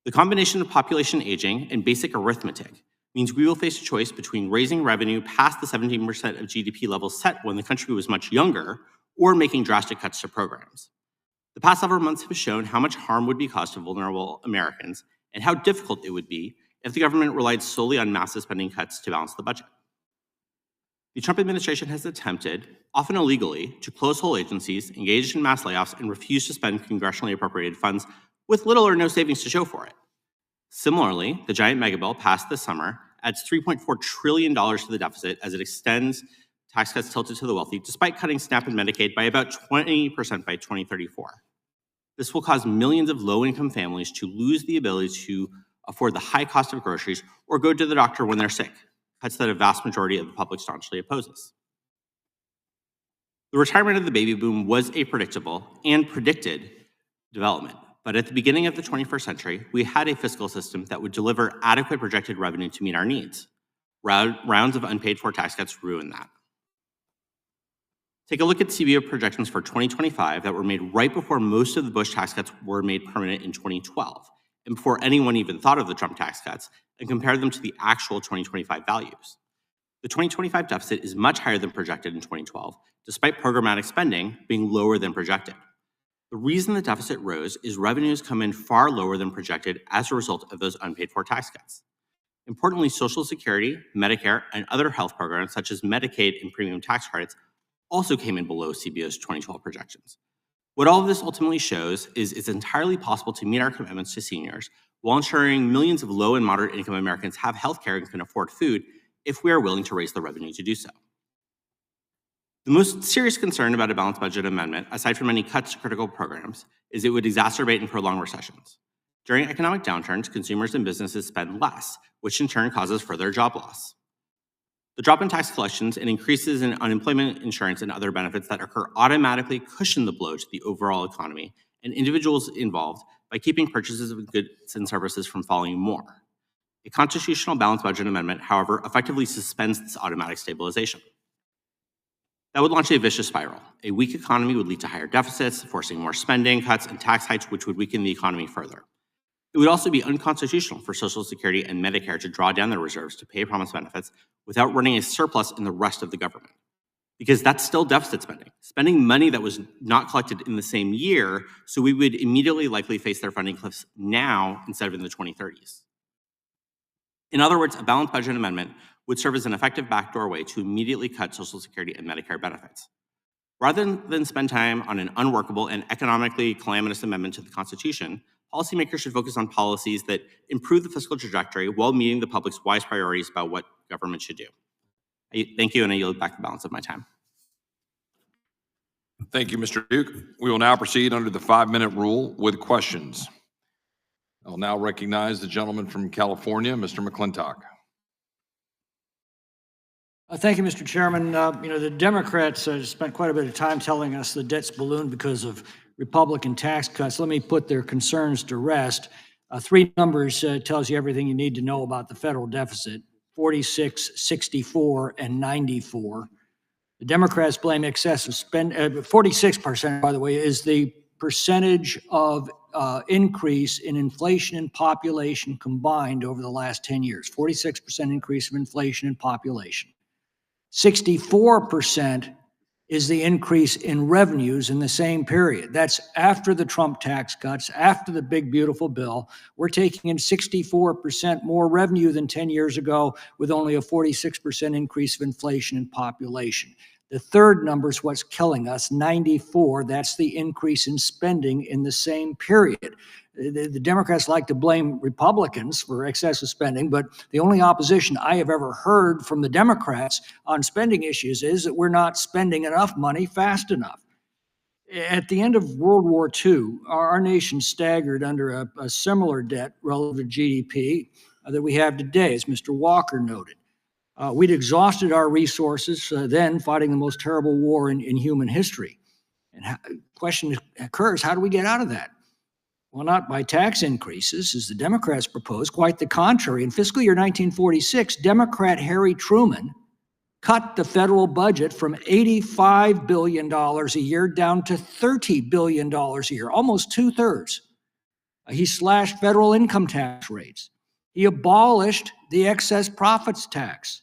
The combination of population aging and basic arithmetic means we will face a choice between raising revenue past the 17% of GDP level set when the country was much younger, or making drastic cuts to programs. The past several months have shown how much harm would be caused to vulnerable Americans and how difficult it would be if the government relied solely on massive spending cuts to balance the budget. The Trump administration has attempted, often illegally, to close whole agencies, engage in mass layoffs, and refuse to spend congressionally appropriated funds with little or no savings to show for it. Similarly, the giant megabill passed this summer adds $3.4 trillion to the deficit as it extends tax cuts tilted to the wealthy, despite cutting SNAP and Medicaid by about 20% by 2034. This will cause millions of low-income families to lose the ability to afford the high cost of groceries or go to the doctor when they're sick, cuts that a vast majority of the public staunchly opposes. The retirement of the baby boom was a predictable and predicted development, but at the beginning of the 21st century, we had a fiscal system that would deliver adequate projected revenue to meet our needs. Rounds of unpaid for tax cuts ruined that. Take a look at CBO projections for 2025 that were made right before most of the Bush tax cuts were made permanent in 2012, and before anyone even thought of the Trump tax cuts, and compare them to the actual 2025 values. The 2025 deficit is much higher than projected in 2012, despite programmatic spending being lower than projected. The reason the deficit rose is revenues come in far lower than projected as a result of those unpaid for tax cuts. Importantly, Social Security, Medicare, and other health programs such as Medicaid and premium tax credits also came in below CBO's 2012 projections. What all of this ultimately shows is it's entirely possible to meet our commitments to seniors while ensuring millions of low and moderate income Americans have health care and can afford food if we are willing to raise the revenue to do so. The most serious concern about a balanced budget amendment, aside from any cuts to critical programs, is it would exacerbate and prolong recessions. During economic downturns, consumers and businesses spend less, which in turn causes further job loss. The drop in tax collections and increases in unemployment insurance and other benefits that occur automatically cushion the blow to the overall economy and individuals involved by keeping purchases of goods and services from falling more. A constitutional balanced budget amendment, however, effectively suspends this automatic stabilization. That would launch a vicious spiral. A weak economy would lead to higher deficits, forcing more spending cuts and tax hikes, which would weaken the economy further. It would also be unconstitutional for Social Security and Medicare to draw down their reserves to pay promised benefits without running a surplus in the rest of the government. Because that's still deficit spending money that was not collected in the same year, so we would immediately likely face their funding cliffs now instead of in the 2030s. In other words, a balanced budget amendment would serve as an effective backdoor way to immediately cut Social Security and Medicare benefits. Rather than spend time on an unworkable and economically calamitous amendment to the Constitution, policymakers should focus on policies that improve the fiscal trajectory while meeting the public's wise priorities about what government should do. Thank you, and I yield back the balance of my time. Thank you, Mr. Duke. We will now proceed under the 5-minute rule with questions. I'll now recognize the gentleman from California, Mr. McClintock. Thank you, Mr. Chairman. The Democrats spent quite a bit of time telling us the debt's ballooned because of Republican tax cuts. Let me put their concerns to rest. 3 numbers tells you everything you need to know about the federal deficit: 46, 64, and 94. The Democrats blame excessive spend. 46%, by the way, is the percentage of increase in inflation and population combined over the last 10 years. 46% increase of inflation and population. 64% is the increase in revenues in the same period. That's after the Trump tax cuts, after the big, beautiful bill. We're taking in 64% more revenue than 10 years ago with only a 46% increase of inflation and population. The third number is what's killing us, 94. That's the increase in spending in the same period. The Democrats like to blame Republicans for excessive spending, but the only opposition I have ever heard from the Democrats on spending issues is that we're not spending enough money fast enough. At the end of World War II, our nation staggered under a similar debt relative to GDP that we have today, as Mr. Walker noted. We'd exhausted our resources then fighting the most terrible war in human history. And the question occurs, how do we get out of that? Well, not by tax increases, as the Democrats proposed. Quite the contrary. In fiscal year 1946, Democrat Harry Truman cut the federal budget from $85 billion a year down to $30 billion a year, almost 2/3. He slashed federal income tax rates. He abolished the excess profits tax.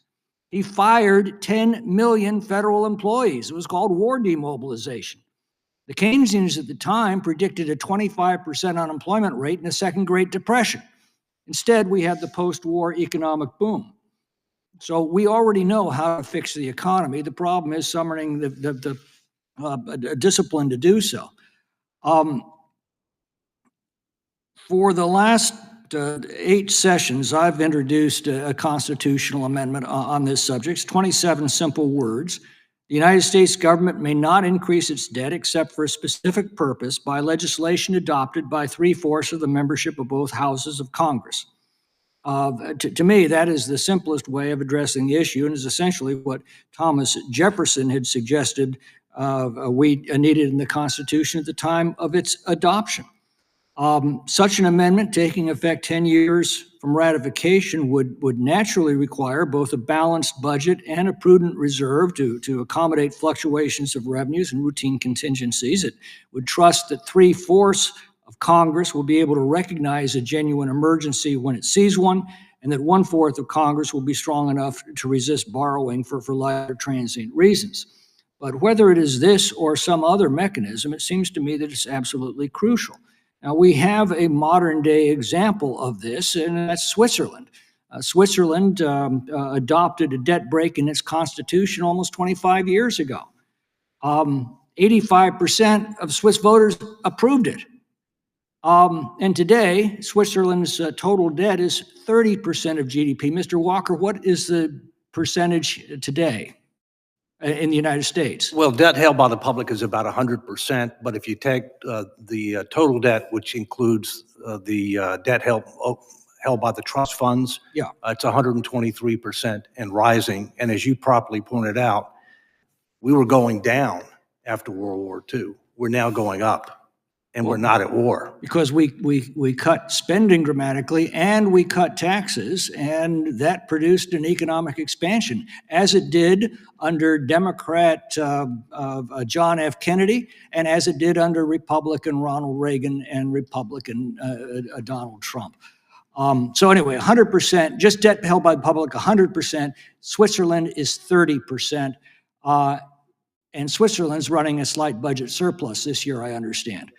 He fired 10 million federal employees. It was called war demobilization. The Keynesians at the time predicted a 25% unemployment rate in a second Great Depression. Instead, we had the post-war economic boom. So we already know how to fix the economy. The problem is summoning the discipline to do so. For the last 8 sessions, I've introduced a constitutional amendment on this subject. It's 27 simple words. The United States government may not increase its debt except for a specific purpose by legislation adopted by 3/4 of the membership of both houses of Congress. To me, that is the simplest way of addressing the issue and is essentially what Thomas Jefferson had suggested we needed in the Constitution at the time of its adoption. Such an amendment, taking effect 10 years from ratification, would naturally require both a balanced budget and a prudent reserve to accommodate fluctuations of revenues and routine contingencies. It would trust that 3/4 of Congress will be able to recognize a genuine emergency when it sees one, and that 1/4 of Congress will be strong enough to resist borrowing for light or transient reasons. But whether it is this or some other mechanism, it seems to me that it's absolutely crucial. Now, we have a modern-day example of this, and that's Switzerland. Switzerland adopted a debt break in its constitution almost 25 years ago. 85% of Swiss voters approved it. And today, Switzerland's total debt is 30% of GDP. Mr. Walker, what is the percentage today in the United States? Well, debt held by the public is about 100%, but if you take the total debt, which includes the debt held by the trust funds, Yeah. it's 123% and rising. And as you properly pointed out, we were going down after World War II. We're now going up, and we're not at war. Because we cut spending dramatically and we cut taxes, and that produced an economic expansion, as it did under Democrat John F. Kennedy, and as it did under Republican Ronald Reagan and Republican Donald Trump. So anyway, 100%, just debt held by the public, 100%. Switzerland is 30%. And Switzerland's running a slight budget surplus this year, I understand.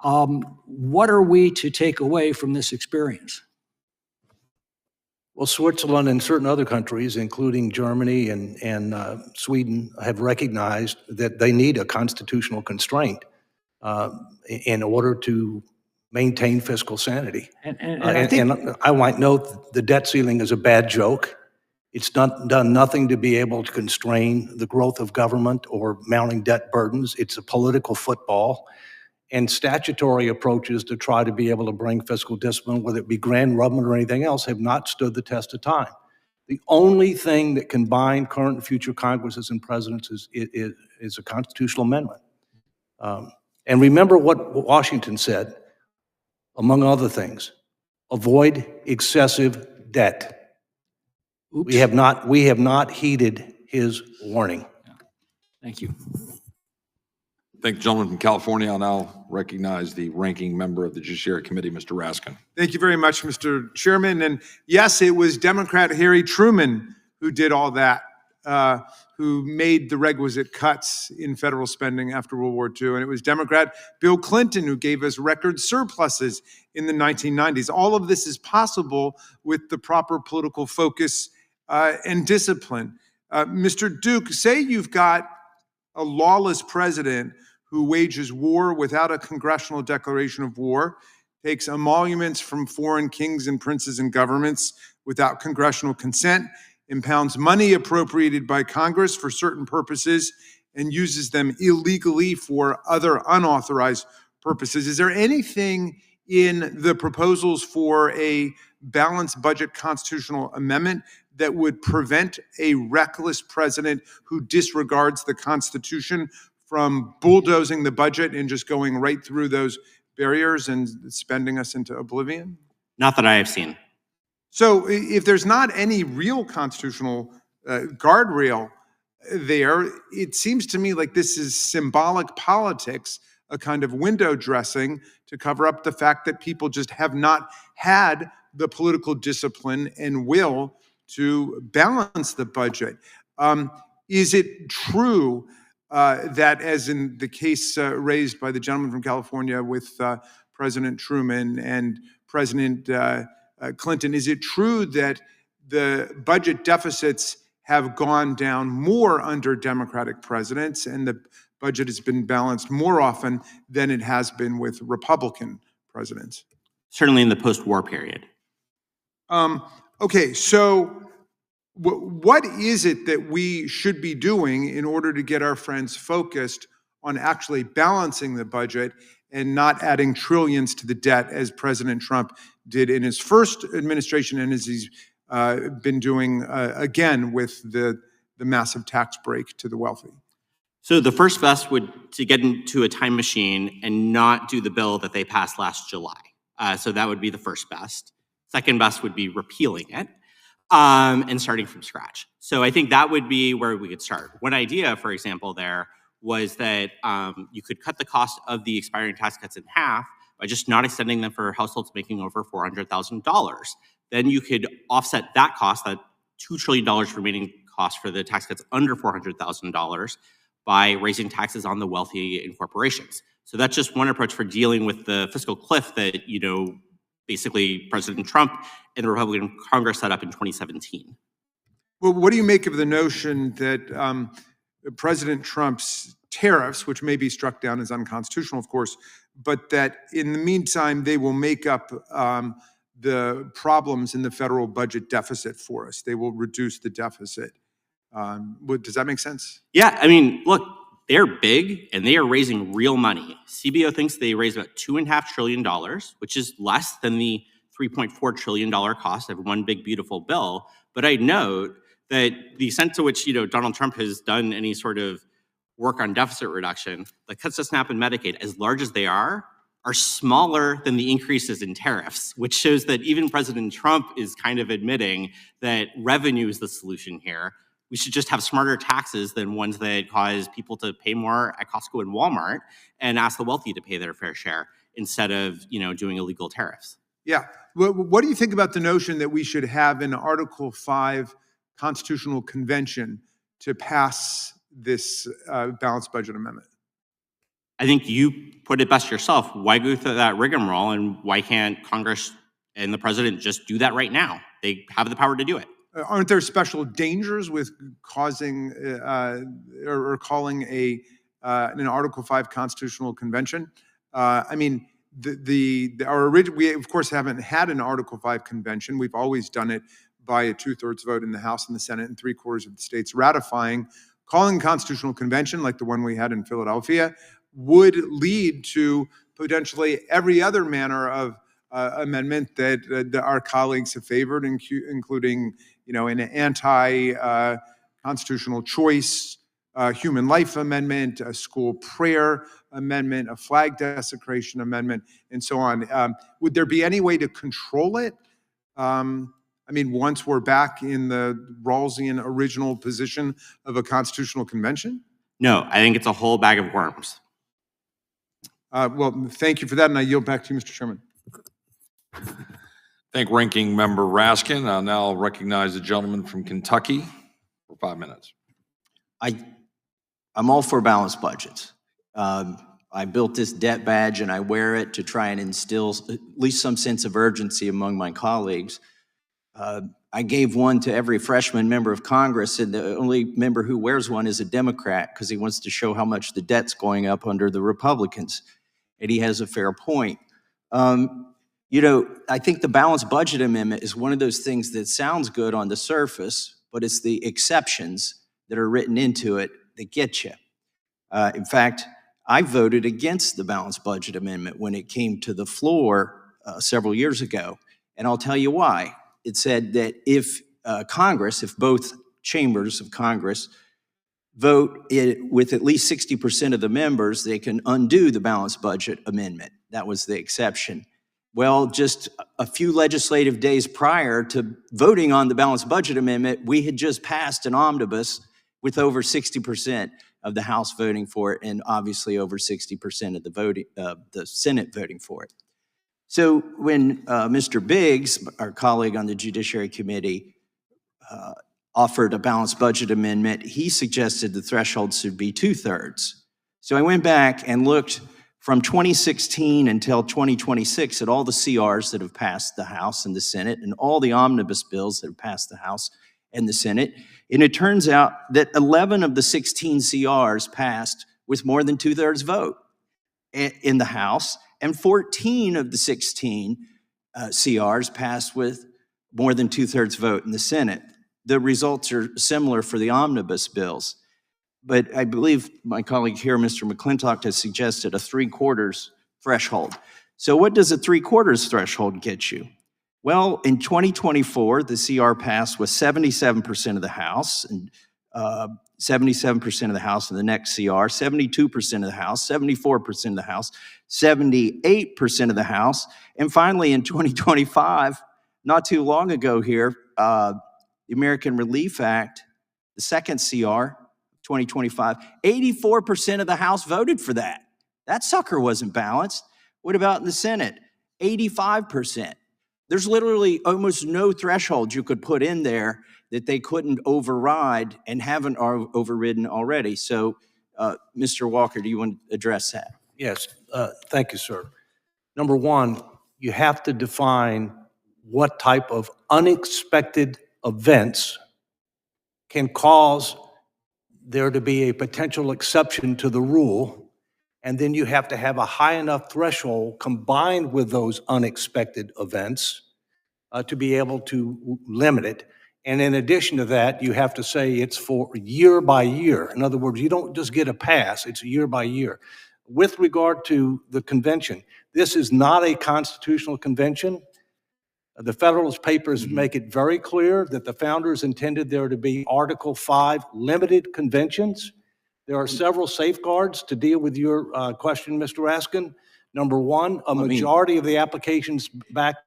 What are we to take away from this experience? Well, Switzerland and certain other countries, including Germany and Sweden, have recognized that they need a constitutional constraint in order to maintain fiscal sanity. And I think, And I might note the debt ceiling is a bad joke. It's done nothing to be able to constrain the growth of government or mounting debt burdens. It's a political football. And statutory approaches to try to be able to bring fiscal discipline, whether it be grand rubbing or anything else, have not stood the test of time. The only thing that can bind current and future Congresses and presidents is a constitutional amendment. And remember what Washington said, among other things: avoid excessive debt. oops, We have not heeded his warning. thank you. Thank the gentleman from California. I'll now recognize the ranking member of the Judiciary Committee, Mr. Raskin. Thank you very much, Mr. Chairman. And yes, it was Democrat Harry Truman who did all that, who made the requisite cuts in federal spending after World War II. And it was Democrat Bill Clinton who gave us record surpluses in the 1990s. All of this is possible with the proper political focus and discipline. Mr. Duke, say you've got a lawless president who wages war without a congressional declaration of war, takes emoluments from foreign kings and princes and governments without congressional consent, impounds money appropriated by Congress for certain purposes, and uses them illegally for other unauthorized purposes. Is there anything in the proposals for a balanced budget constitutional amendment that would prevent a reckless president who disregards the Constitution from bulldozing the budget and just going right through those barriers and spending us into oblivion? Not that I have seen. So if there's not any real constitutional guardrail there, it seems to me like this is symbolic politics, a kind of window dressing to cover up the fact that people just have not had the political discipline and will to balance the budget. Is it true that, as in the case raised by the gentleman from California with President Truman and President Clinton, is it true that the budget deficits have gone down more under Democratic presidents and the budget has been balanced more often than it has been with Republican presidents? Certainly in the post-war period. Okay, so what is it that we should be doing in order to get our friends focused on actually balancing the budget and not adding trillions to the debt as President Trump did in his first administration and as he's been doing again with the massive tax break to the wealthy? So the first best would to get into a time machine and not do the bill that they passed last July. So that would be the first best. Second best would be repealing it and starting from scratch. So I think that would be where we could start. One idea, for example, there was that you could cut the cost of the expiring tax cuts in half by just not extending them for households making over $400,000. Then you could offset that cost, that $2 trillion remaining cost for the tax cuts under $400,000, by raising taxes on the wealthy and corporations. So that's just one approach for dealing with the fiscal cliff that, basically President Trump and the Republican Congress set up in 2017. Well, what do you make of the notion that President Trump's tariffs, which may be struck down as unconstitutional, of course, but that in the meantime, they will make up the problems in the federal budget deficit for us? They will reduce the deficit. Does that make sense? Yeah, I mean, look, they're big and they are raising real money. CBO thinks they raised about $2.5 trillion, which is less than the $3.4 trillion cost of one big, beautiful bill. But I note that the extent to which, Donald Trump has done any sort of work on deficit reduction, the cuts to SNAP and Medicaid, as large as they are smaller than the increases in tariffs, which shows that even President Trump is kind of admitting that revenue is the solution here. We should just have smarter taxes than ones that cause people to pay more at Costco and Walmart and ask the wealthy to pay their fair share instead of, doing illegal tariffs. Yeah. What do you think about the notion that we should have an Article 5 constitutional convention to pass this balanced budget amendment? I think you put it best yourself. Why go through that rigmarole, and why can't Congress and the president just do that right now? They have the power to do it. Aren't there special dangers with causing or calling an Article 5 constitutional convention? I mean, we of course haven't had an Article 5 convention. We've always done it by a 2/3 vote in the House and the Senate and 3/4 of the states ratifying. Calling a constitutional convention like the one we had in Philadelphia would lead to potentially every other manner of amendment that our colleagues have favored, including, an anti-constitutional choice, human life amendment, a school prayer amendment, a flag desecration amendment, and so on. Would there be any way to control it? Once we're back in the Rawlsian original position of a constitutional convention? No, I think it's a whole bag of worms. Well, thank you for that, and I yield back to you, Mr. Chairman. Thank Ranking Member Raskin. I'll now recognize the gentleman from Kentucky for 5 minutes. I'm all for balanced budgets. I built this debt badge and I wear it to try and instill at least some sense of urgency among my colleagues. I gave one to every freshman member of Congress, and the only member who wears one is a Democrat because he wants to show how much the debt's going up under the Republicans. And he has a fair point. I think the balanced budget amendment is one of those things that sounds good on the surface, but it's the exceptions that are written into it that get you. In fact, I voted against the balanced budget amendment when it came to the floor several years ago. And I'll tell you why. It said that if both chambers of Congress vote with at least 60% of the members, they can undo the balanced budget amendment. That was the exception. Well, just a few legislative days prior to voting on the balanced budget amendment, we had just passed an omnibus with over 60% of the House voting for it, and obviously over 60% of the Senate voting for it. So when Mr. Biggs, our colleague on the Judiciary Committee, offered a balanced budget amendment, he suggested the threshold should be 2/3. So I went back and looked from 2016 until 2026 at all the CRs that have passed the House and the Senate and all the omnibus bills that have passed the House and the Senate. And it turns out that 11 of the 16 CRs passed with more than 2/3 vote in the House, and 14 of the 16 CRs passed with more than 2/3 vote in the Senate. The results are similar for the omnibus bills. But I believe my colleague here, Mr. McClintock, has suggested a 3/4 threshold. So what does a 3/4 threshold get you? Well, in 2024, the CR passed with 77% of the House, and 77% of the House in the next CR, 72% of the House, 74% of the House, 78% of the House, and finally in 2025, not too long ago here, the American Relief Act, the second CR, 2025, 84% of the House voted for that. That sucker wasn't balanced. What about in the Senate? 85%. There's literally almost no threshold you could put in there that they couldn't override and haven't overridden already. So, Mr. Walker, do you want to address that? Yes, thank you, sir. Number one, you have to define what type of unexpected events can cause there to be a potential exception to the rule, and then you have to have a high enough threshold combined with those unexpected events to be able to limit it. And in addition to that, you have to say it's for year by year. In other words, you don't just get a pass, it's year by year. With regard to the convention, this is not a constitutional convention. The Federalist Papers make it very clear that the founders intended there to be Article 5 limited conventions. There are several safeguards to deal with your question, Mr. Raskin. Number one, a majority of the applications back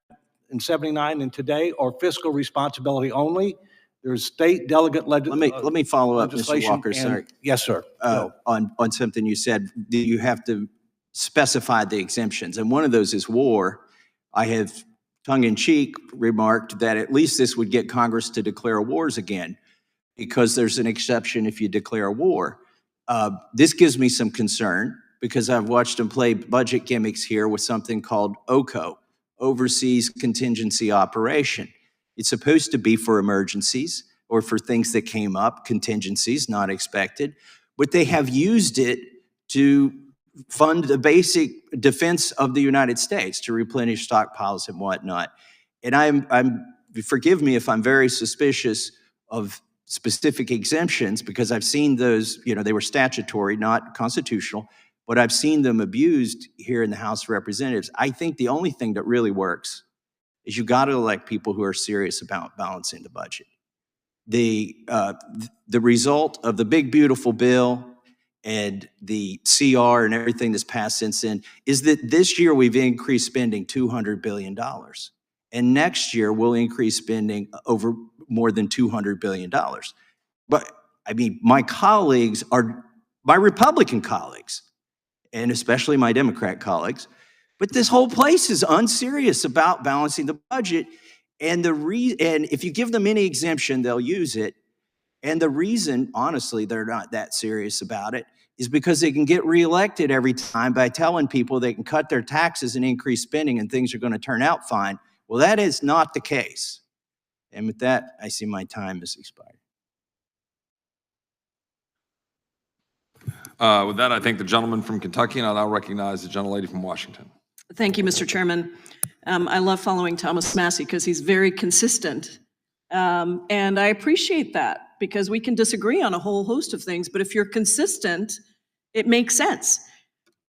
in 79 and today are fiscal responsibility only. There's state delegate Let me follow up, Mr. Walker, sorry. Yes, sir. On something you said, you have to specify the exemptions, and one of those is war. I have tongue-in-cheek remarked that at least this would get Congress to declare wars again, because there's an exception if you declare war. This gives me some concern because I've watched them play budget gimmicks here with something called OCO, Overseas Contingency Operation. It's supposed to be for emergencies or for things that came up, contingencies, not expected, but they have used it to fund the basic defense of the United States, to replenish stockpiles and whatnot. And forgive me if I'm very suspicious of specific exemptions, because I've seen those, they were statutory, not constitutional, but I've seen them abused here in the House of Representatives. I think the only thing that really works is you got to elect people who are serious about balancing the budget. The result of the big, beautiful bill and the CR and everything that's passed since then is that this year we've increased spending $200 billion. And next year we'll increase spending over more than $200 billion. But I mean, my Republican colleagues, and especially my Democrat colleagues, but this whole place is unserious about balancing the budget. And and if you give them any exemption, they'll use it. And the reason, honestly, they're not that serious about it is because they can get reelected every time by telling people they can cut their taxes and increase spending and things are going to turn out fine. Well, that is not the case. And with that, I see my time has expired. With that, I thank the gentleman from Kentucky, and I'll now recognize the gentlelady from Washington. Thank you, Mr. Chairman. I love following Thomas Massey because he's very consistent. And I appreciate that because we can disagree on a whole host of things, but if you're consistent, it makes sense.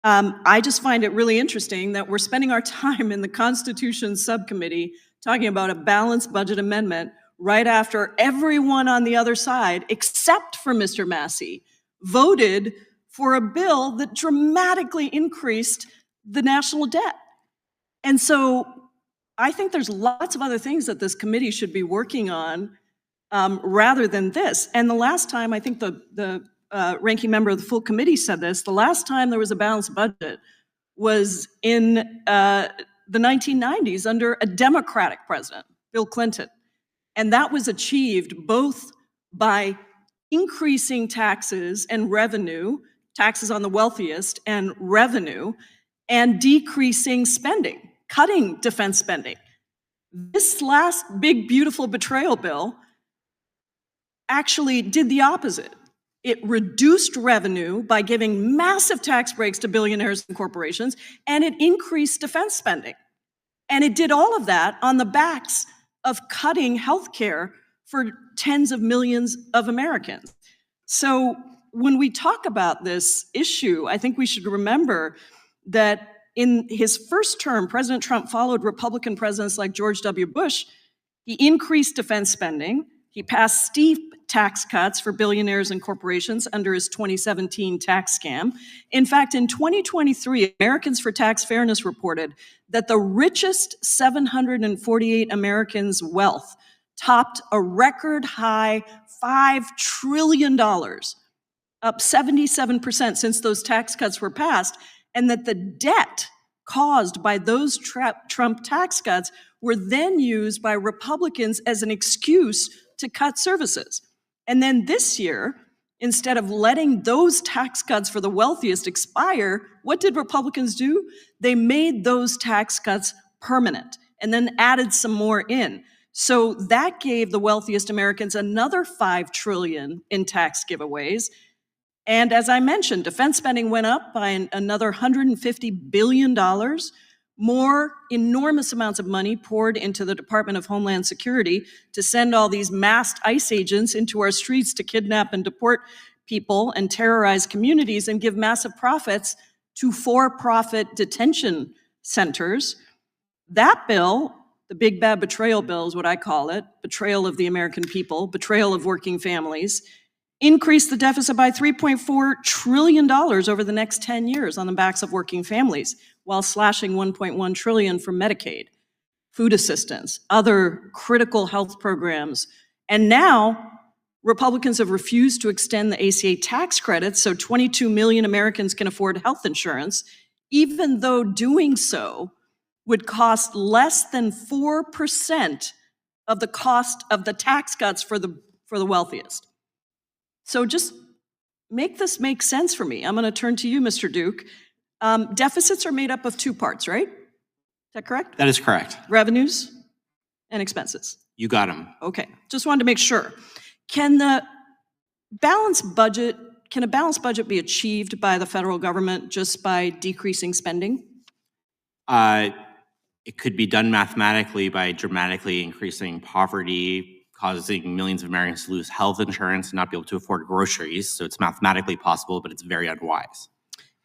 I just find it really interesting that we're spending our time in the Constitution Subcommittee talking about a balanced budget amendment right after everyone on the other side, except for Mr. Massey, voted for a bill that dramatically increased the national debt. And so I think there's lots of other things that this committee should be working on rather than this. And the last time, I think the ranking member of the full committee said this, the last time there was a balanced budget was in the 1990s under a Democratic president, Bill Clinton. And that was achieved both by increasing taxes and revenue, taxes on the wealthiest and revenue, and decreasing spending, cutting defense spending. This last big, beautiful betrayal bill actually did the opposite. It reduced revenue by giving massive tax breaks to billionaires and corporations, and it increased defense spending. And it did all of that on the backs of cutting health care for tens of millions of Americans. So when we talk about this issue, I think we should remember that in his first term, President Trump followed Republican presidents like George W. Bush. He increased defense spending. He passed steep tax cuts for billionaires and corporations under his 2017 tax scam. In fact, in 2023, Americans for Tax Fairness reported that the richest 748 Americans' wealth topped a record high $5 trillion, up 77% since those tax cuts were passed, and that the debt caused by those Trump tax cuts were then used by Republicans as an excuse to cut services. And then this year, instead of letting those tax cuts for the wealthiest expire, what did Republicans do? They made those tax cuts permanent and then added some more in. So that gave the wealthiest Americans another $5 trillion in tax giveaways. And as I mentioned, defense spending went up by another $150 billion. More enormous amounts of money poured into the Department of Homeland Security to send all these masked ICE agents into our streets to kidnap and deport people and terrorize communities and give massive profits to for-profit detention centers. That bill, the big bad betrayal bill is what I call it, betrayal of the American people, betrayal of working families, increased the deficit by $3.4 trillion over the next 10 years on the backs of working families, while slashing $1.1 trillion from Medicaid, food assistance, other critical health programs. And now, Republicans have refused to extend the ACA tax credits so 22 million Americans can afford health insurance, even though doing so would cost less than 4% of the cost of the tax cuts for the wealthiest. So just make this make sense for me. I'm going to turn to you, Mr. Duke. Deficits are made up of two parts, right? Is that correct? That is correct. Revenues and expenses. You got them. Okay, just wanted to make sure. Can a balanced budget be achieved by the federal government just by decreasing spending? It could be done mathematically by dramatically increasing poverty, causing millions of Americans to lose health insurance and not be able to afford groceries. So it's mathematically possible, but it's very unwise.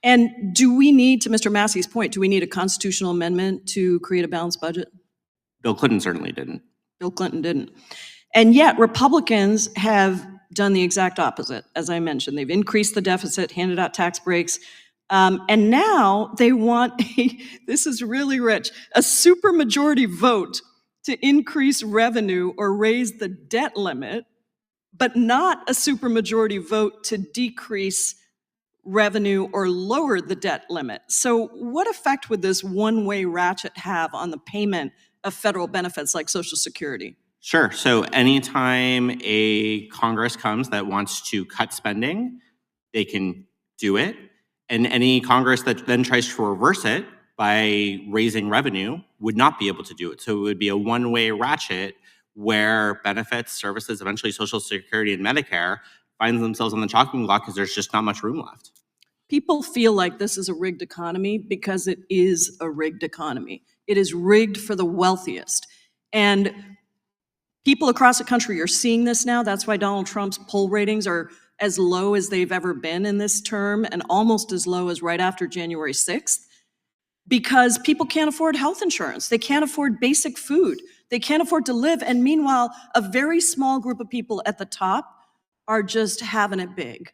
And do we need, to Mr. Massey's point, do we need a constitutional amendment to create a balanced budget? Bill Clinton certainly didn't. Bill Clinton didn't. And yet Republicans have done the exact opposite, as I mentioned. They've increased the deficit, handed out tax breaks, and now they want, this is really rich, a supermajority vote to increase revenue or raise the debt limit, but not a supermajority vote to decrease revenue or lower the debt limit. So what effect would this one-way ratchet have on the payment of federal benefits like Social Security? Sure. So anytime a Congress comes that wants to cut spending, they can do it. And any Congress that then tries to reverse it by raising revenue would not be able to do it. So it would be a one-way ratchet where benefits, services, eventually Social Security and Medicare finds themselves on the chopping block because there's just not much room left. People feel like this is a rigged economy because it is a rigged economy. It is rigged for the wealthiest. And people across the country are seeing this now. That's why Donald Trump's poll ratings are as low as they've ever been in this term and almost as low as right after January 6th, because people can't afford health insurance. They can't afford basic food. They can't afford to live. And meanwhile, a very small group of people at the top are just having it big.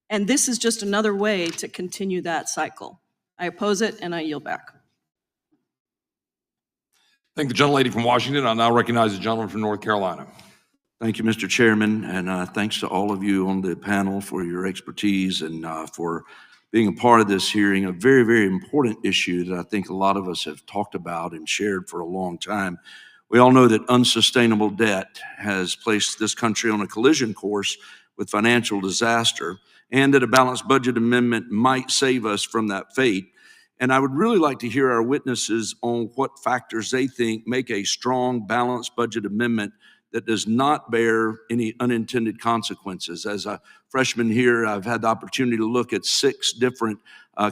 And this is just another way to continue that cycle. I oppose it and I yield back. Thank the gentlelady from Washington. I'll now recognize the gentleman from North Carolina. Thank you, Mr. Chairman, and thanks to all of you on the panel for your expertise and for being a part of this hearing, a very, very important issue that I think a lot of us have talked about and shared for a long time. We all know that unsustainable debt has placed this country on a collision course with financial disaster, and that a balanced budget amendment might save us from that fate. And I would really like to hear our witnesses on what factors they think make a strong, balanced budget amendment that does not bear any unintended consequences. As a freshman here, I've had the opportunity to look at 6 different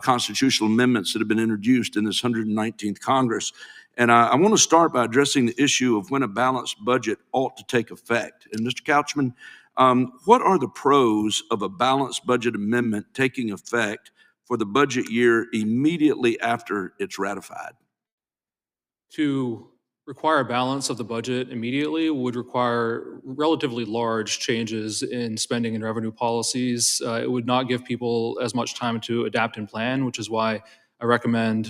constitutional amendments that have been introduced in this 119th Congress. And I want to start by addressing the issue of when a balanced budget ought to take effect. And Mr. Couchman, what are the pros of a balanced budget amendment taking effect for the budget year immediately after it's ratified? To require balance of the budget immediately would require relatively large changes in spending and revenue policies. It would not give people as much time to adapt and plan, which is why I recommend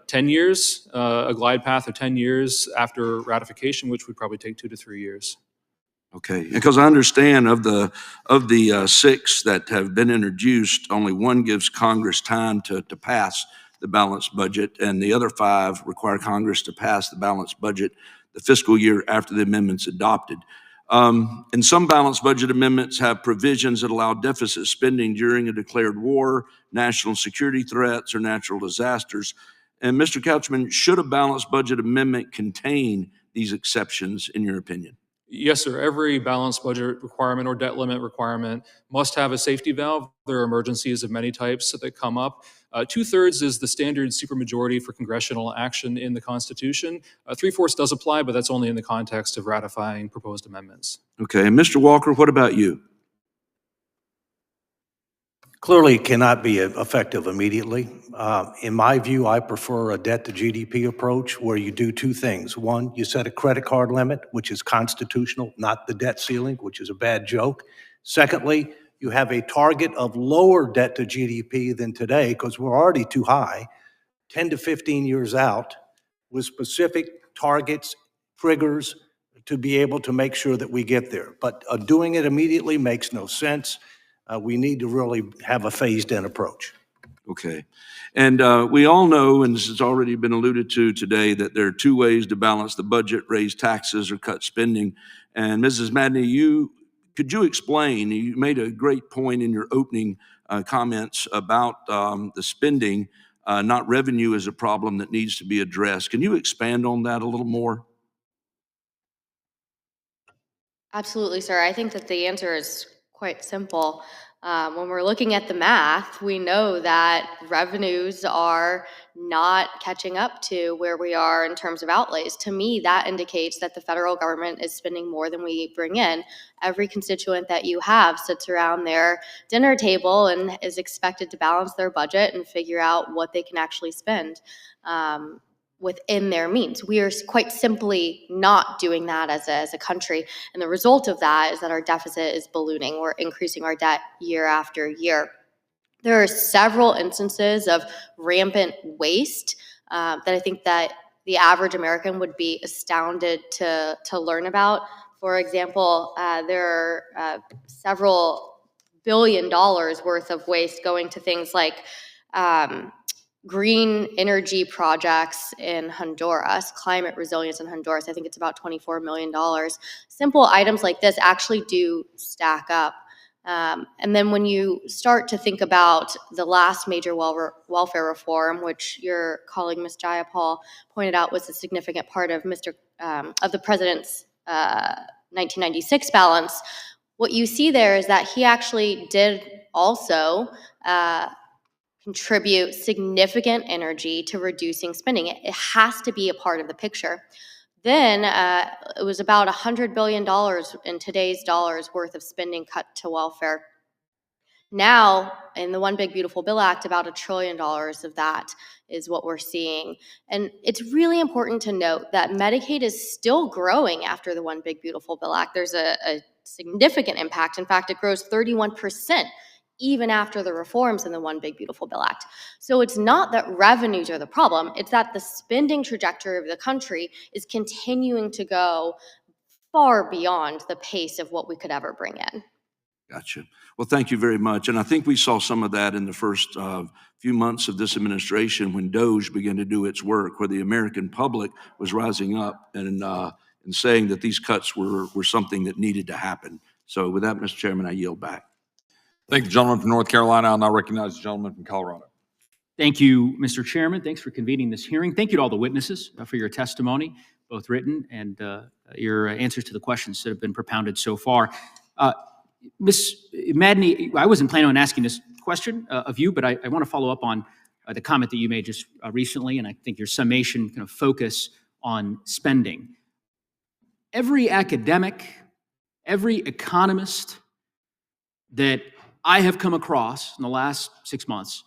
10 years, a glide path of 10 years after ratification, which would probably take 2 to 3 years. Okay, because I understand of the 6 that have been introduced, only 1 gives Congress time to pass the balanced budget, and the other 5 require Congress to pass the balanced budget the fiscal year after the amendment's adopted. And some balanced budget amendments have provisions that allow deficit spending during a declared war, national security threats, or natural disasters. And Mr. Couchman, should a balanced budget amendment contain these exceptions, in your opinion? Yes, sir. Every balanced budget requirement or debt limit requirement must have a safety valve. There are emergencies of many types that come up. 2/3 is the standard supermajority for congressional action in the Constitution. 3/4 does apply, but that's only in the context of ratifying proposed amendments. Okay, and Mr. Walker, what about you? Clearly, it cannot be effective immediately. In my view, I prefer a debt to GDP approach where you do 2 things. 1, you set a credit card limit, which is constitutional, not the debt ceiling, which is a bad joke. Secondly, you have a target of lower debt to GDP than today, because we're already too high, 10 to 15 years out, with specific targets, triggers, to be able to make sure that we get there. But doing it immediately makes no sense. We need to really have a phased-in approach. Okay. And we all know, and this has already been alluded to today, that there are 2 ways to balance the budget: raise taxes or cut spending. And Mrs. Madney, could you explain, you made a great point in your opening comments about the spending, not revenue, as a problem that needs to be addressed. Can you expand on that a little more? Absolutely, sir. I think that the answer is quite simple. When we're looking at the math, we know that revenues are not catching up to where we are in terms of outlays. To me, that indicates that the federal government is spending more than we bring in. Every constituent that you have sits around their dinner table and is expected to balance their budget and figure out what they can actually spend within their means. We are quite simply not doing that as a country. And the result of that is that our deficit is ballooning. We're increasing our debt year after year. There are several instances of rampant waste that I think that the average American would be astounded to learn about. For example, there are several $1 billion worth of waste going to things like green energy projects in Honduras, climate resilience in Honduras. I think it's about $24 million. Simple items like this actually do stack up. And then when you start to think about the last major welfare reform, which your colleague, Ms. Jayapal, pointed out was a significant part of the president's 1996 balance, what you see there is that he actually did also contribute significant energy to reducing spending. It has to be a part of the picture. Then it was about $100 billion in today's dollars worth of spending cut to welfare. Now, in the One Big Beautiful Bill Act, about $1 trillion of that is what we're seeing. And it's really important to note that Medicaid is still growing after the One Big Beautiful Bill Act. There's a significant impact. In fact, it grows 31% even after the reforms in the One Big Beautiful Bill Act. So it's not that revenues are the problem, it's that the spending trajectory of the country is continuing to go far beyond the pace of what we could ever bring in. Gotcha. Well, thank you very much. And I think we saw some of that in the first few months of this administration when DOGE began to do its work, where the American public was rising up and saying that these cuts were something that needed to happen. So with that, Mr. Chairman, I yield back. Thank the gentleman from North Carolina. I'll now recognize the gentleman from Colorado. Thank you, Mr. Chairman. Thanks for convening this hearing. Thank you to all the witnesses for your testimony, both written and your answers to the questions that have been propounded so far. Ms. Madney, I wasn't planning on asking this question of you, but I want to follow up on the comment that you made just recently, and I think your summation kind of focus on spending. Every academic, every economist that I have come across in the last 6 months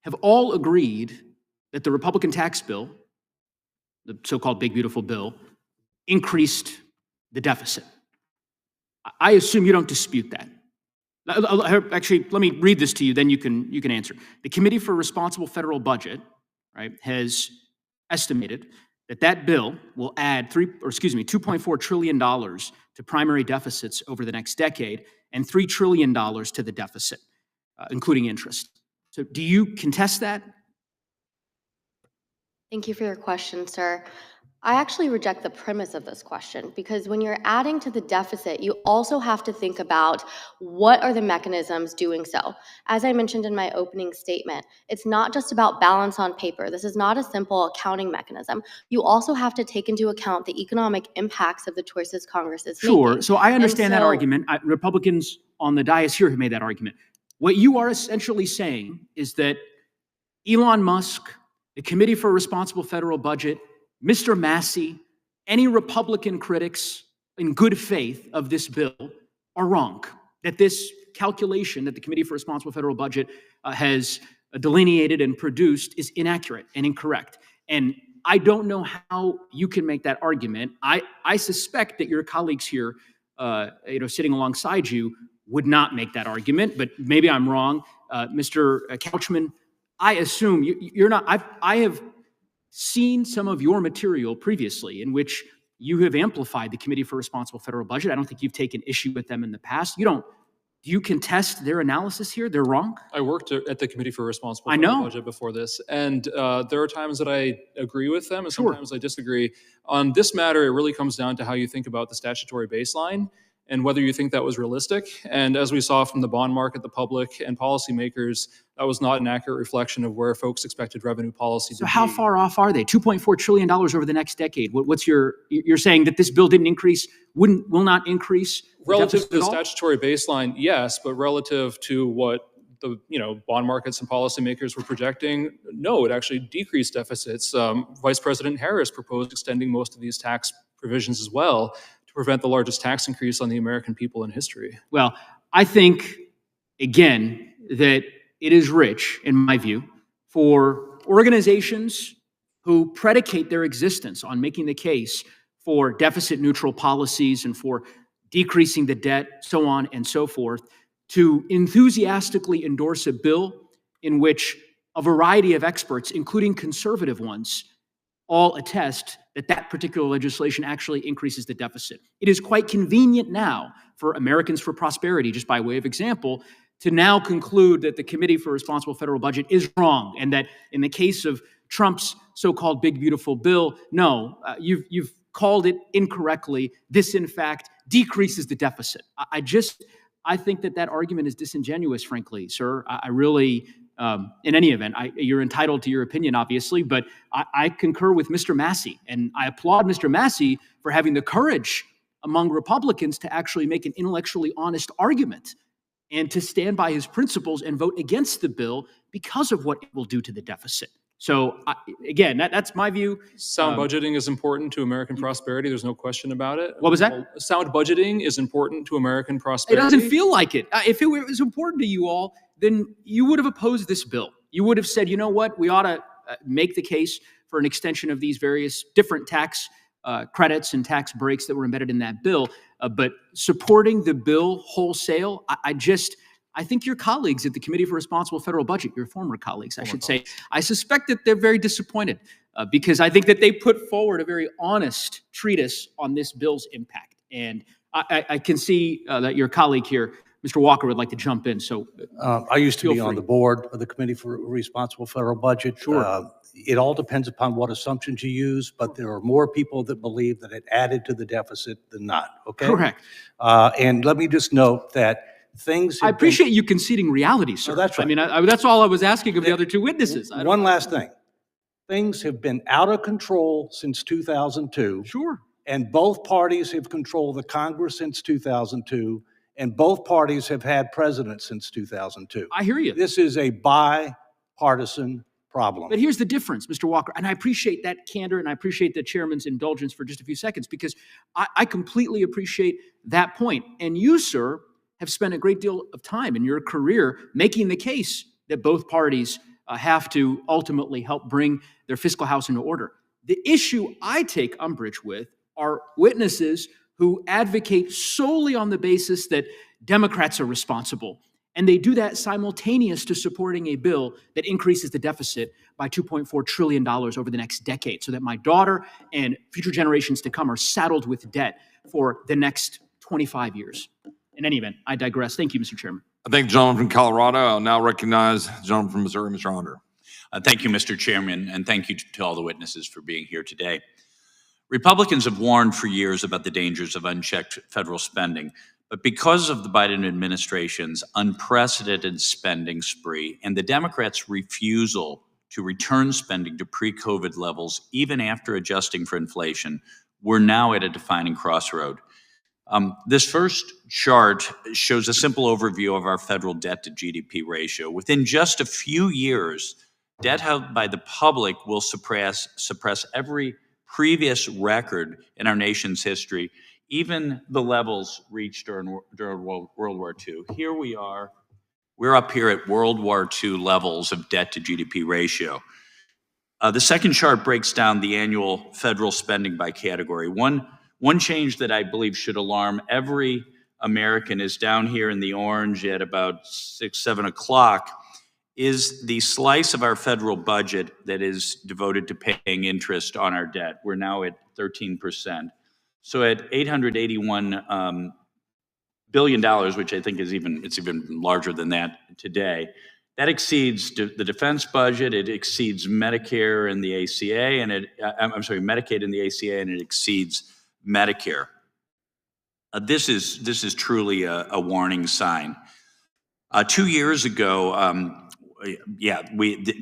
have all agreed that the Republican tax bill, the so-called Big Beautiful Bill, increased the deficit. I assume you don't dispute that. Actually, let me read this to you, then you can answer. The Committee for Responsible Federal Budget, right, has estimated that bill will add $2.4 trillion to primary deficits over the next decade and $3 trillion to the deficit, including interest. So do you contest that? Thank you for your question, sir. I actually reject the premise of this question because when you're adding to the deficit, you also have to think about what are the mechanisms doing so. As I mentioned in my opening statement, it's not just about balance on paper. This is not a simple accounting mechanism. You also have to take into account the economic impacts of the choices Congress is making. Sure. So I understand that argument. Republicans on the dais here have made that argument. What you are essentially saying is that Elon Musk, the Committee for a Responsible Federal Budget, Mr. Massey, any Republican critics in good faith of this bill are wrong, that this calculation that the Committee for Responsible Federal Budget has delineated and produced is inaccurate and incorrect. And I don't know how you can make that argument. I suspect that your colleagues here, sitting alongside you, would not make that argument, but maybe I'm wrong. Mr. Couchman, I assume you're not. I have seen some of your material previously in which you have amplified the Committee for Responsible Federal Budget. I don't think you've taken issue with them in the past. Do you contest their analysis here? They're wrong? I worked at the Committee for Responsible Federal Budget before this, and there are times that I agree with them and sometimes I disagree. On this matter, it really comes down to how you think about the statutory baseline and whether you think that was realistic. And as we saw from the bond market, the public, and policymakers, that was not an accurate reflection of where folks expected revenue policy to be. So how far off are they? $2.4 trillion over the next decade. What's you're saying that this bill didn't increase, will not increase? Relative to the statutory baseline, yes, but relative to what the bond markets and policymakers were projecting, no, it actually decreased deficits. Vice President Harris proposed extending most of these tax provisions as well to prevent the largest tax increase on the American people in history. Well, I think, again, that it is rich, in my view, for organizations who predicate their existence on making the case for deficit-neutral policies and for decreasing the debt, so on and so forth, to enthusiastically endorse a bill in which a variety of experts, including conservative ones, all attest that that particular legislation actually increases the deficit. It is quite convenient now for Americans for Prosperity, just by way of example, to now conclude that the Committee for Responsible Federal Budget is wrong, and that in the case of Trump's so-called Big Beautiful Bill, no, you've called it incorrectly. This, in fact, decreases the deficit. I think that argument is disingenuous, frankly, sir. I really, in any event, you're entitled to your opinion, obviously, but I concur with Mr. Massey, and I applaud Mr. Massey for having the courage among Republicans to actually make an intellectually honest argument and to stand by his principles and vote against the bill because of what it will do to the deficit. So again, that's my view. Sound budgeting is important to American prosperity. There's no question about it. What was that? Sound budgeting is important to American It prosperity. doesn't feel like it. If it was important to you all, then you would have opposed this bill. You would have said, you know what, we ought to make the case for an extension of these various different tax credits and tax breaks that were embedded in that bill. But supporting the bill wholesale, I think your colleagues at the Committee for Responsible Federal Budget, your former colleagues, I should say, I suspect that they're very disappointed because I think that they put forward a very honest treatise on this bill's impact. And I can see that your colleague here, Mr. Walker, would like to jump in. So I used to feel be on free. the board of the Committee for Responsible Federal Budget. Sure. It all depends upon what assumptions you use, but there are more people that believe that it added to the deficit than not, okay? Correct. And let me just note that things I have been- appreciate you conceding reality, sir. No, that's right. I mean, that's all I was asking of the other two witnesses. One last thing. Things have been out of control since 2002. Sure. And both parties have controlled the Congress since 2002, and both parties have had presidents since 2002. I hear you. This is a bipartisan problem. But here's the difference, Mr. Walker, and I appreciate that candor and I appreciate the chairman's indulgence for just a few seconds because I completely appreciate that point. And you, sir, have spent a great deal of time in your career making the case that both parties have to ultimately help bring their fiscal house into order. The issue I take umbrage with are witnesses who advocate solely on the basis that Democrats are responsible. And they do that simultaneous to supporting a bill that increases the deficit by $2.4 trillion over the next decade so that my daughter and future generations to come are saddled with debt for the next 25 years. In any event, I digress. Thank you, Mr. Chairman. I thank the gentleman from Colorado. I'll now recognize the gentleman from Missouri, Mr. Onder. Thank you, Mr. Chairman, and thank you to all the witnesses for being here today. Republicans have warned for years about the dangers of unchecked federal spending, but because of the Biden administration's unprecedented spending spree and the Democrats' refusal to return spending to pre-COVID levels, even after adjusting for inflation, we're now at a defining crossroad. This first chart shows a simple overview of our federal debt to GDP ratio. Within just a few years, debt held by the public will suppress every previous record in our nation's history, even the levels reached during World War II. Here we are. We're up here at World War II levels of debt to GDP ratio. The second chart breaks down the annual federal spending by category. One change that I believe should alarm every American is down here in the orange at about 6, 7 o'clock is the slice of our federal budget that is devoted to paying interest on our debt. We're now at 13%. So at $881 billion, which I think is even larger than that today, that exceeds the defense budget. It exceeds Medicare and the ACA, and Medicaid and the ACA, and it exceeds Medicare. This is truly a warning sign. 2 years ago,